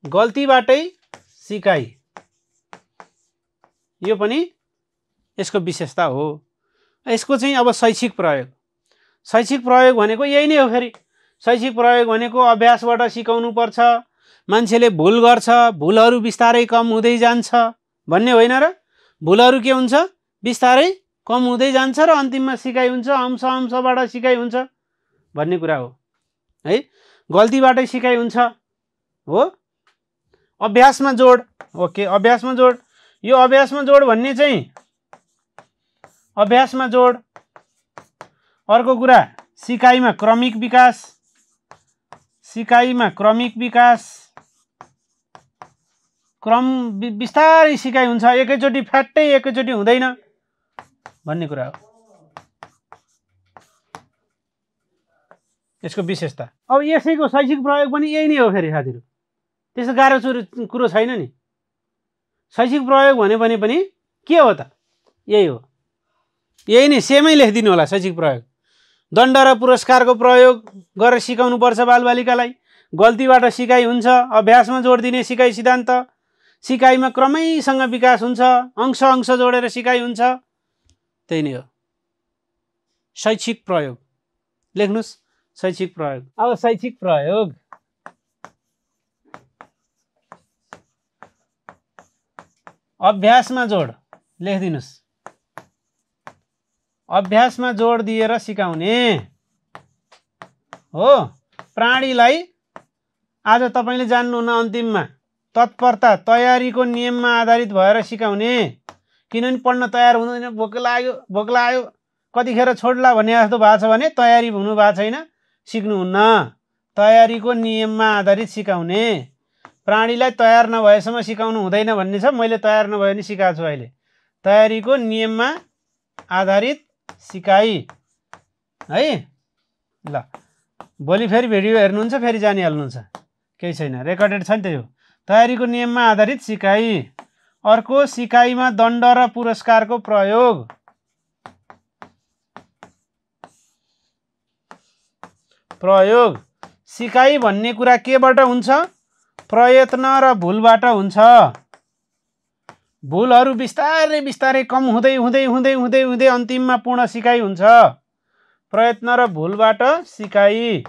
गल्तीबाटै सिकाइ, यो पनि यसको विशेषता हो। यसको चाहिँ अब शैक्षिक प्रयोग। शैक्षिक प्रयोग भनेको यही नै हो। फेरि शैक्षिक प्रयोग भनेको अभ्यासबाट सिकाउनु पर्छ, मान्छेले भुल गर्छ, भुलहरू बिस्तारै कम हुँदै जान्छ भन्ने होइन र। भुलहरू के हुन्छ, बिस्तारै कम हुँदै जान्छ र अन्तिममा सिकाइ हुन्छ, अंश अंशबाट सिकाइ हुन्छ भन्ने कुरा हो है। गल्तीबाटै सिकाइ हुन्छ हो। अभ्यासमा जोड। ओके, अभ्यासमा जोड। यो अभ्यासमा जोड भन्ने चाहिँ अभ्यासमा जोड। अर्को कुरा सिकाइमा क्रमिक विकास। सिकाइमा क्रमिक विकास, क्रम बिस्तारै सिकाइ हुन्छ, एकैचोटि फ्याट्टै एकैचोटि हुँदैन भन्ने कुरा हो यसको विशेषता। अब यसैको शैक्षिक प्रयोग पनि यही नै हो फेरि साथीहरू। त्यस्तो गाह्रो कुरो छैन नि। शैक्षिक प्रयोग भने पनि के हो त? यही हो। यही नै सेमै लेखिदिनु होला। शैक्षिक प्रयोग दण्ड र पुरस्कारको प्रयोग गरेर सिकाउनु पर्छ बालबालिकालाई। गल्तीबाट सिकाइ हुन्छ, अभ्यासमा जोड दिने सिकाइ सिद्धान्त, सिकाइमा क्रमैसँग विकास हुन्छ, अंश अंश जोडेर सिकाइ हुन्छ। त्यही नै हो शैक्षिक प्रयोग। लेख्नुस् शैक्षिक प्रयोग। अब शैक्षिक प्रयोग अभ्यासमा जोड लेखिदिनुस्। अभ्यासमा जोड दिएर सिकाउने हो। प्राणीलाई आज तपाईले जान्नुहुन्न अन्तिममा तत्परता तयारीको नियममा आधारित भएर सिकाउने। किनभने पढ्न तयार हुँदैन, भोक लाग्यो कतिखेर छोड्ला भन्ने जस्तो भएको छ भने तयारी हुनु भएको छैन, सिक्नुहुन्न। तयारीको नियममा आधारित सिकाउने। प्राणीलाई तयार नभएसम्म सिकाउनु हुँदैन भन्ने छ। मैले तयार नभए पनि सिकाएको छु अहिले। तयारीको नियममा आधारित सिकाइ है। ल भोलि फेरि भिडियो हेर्नुहुन्छ, फेरि जानिहाल्नुहुन्छ, केही छैन, रेकर्डेड छ नि त यो। तयारीको नियममा आधारित सिकाइ। अर्को सिकाइमा दण्ड र पुरस्कारको प्रयोग। प्रयोग सिकाइ भन्ने कुरा केबाट हुन्छ? प्रयत्न र भुलबाट हुन्छ। भुलहरू बिस्तारै बिस्तारै कम हुँदै हुँदै हुँदै हुँदै हुँदै अन्तिममा पूर्ण सिकाइ हुन्छ। प्रयत्न र भुलबाट सिकाइ।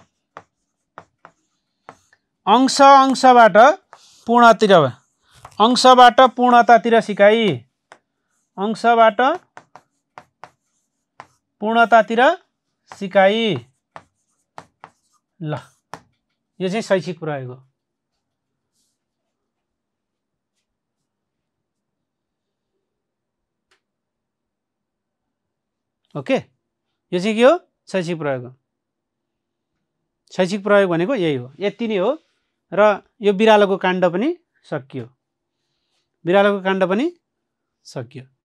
अंश अंशबाट पूर्णतिर, अंशबाट पूर्णतातिर सिकाइ। अंशबाट पूर्णतातिर सिकाइ। ल यो चाहिँ शैक्षिक प्रयोग हो। ओके, यो चाहिँ के हो? शैक्षिक प्रयोग हो। शैक्षिक प्रयोग भनेको यही हो। यति नै हो। र यो बिरालोको काण्ड पनि सकियो। बिरालोको काण्ड पनि सकियो।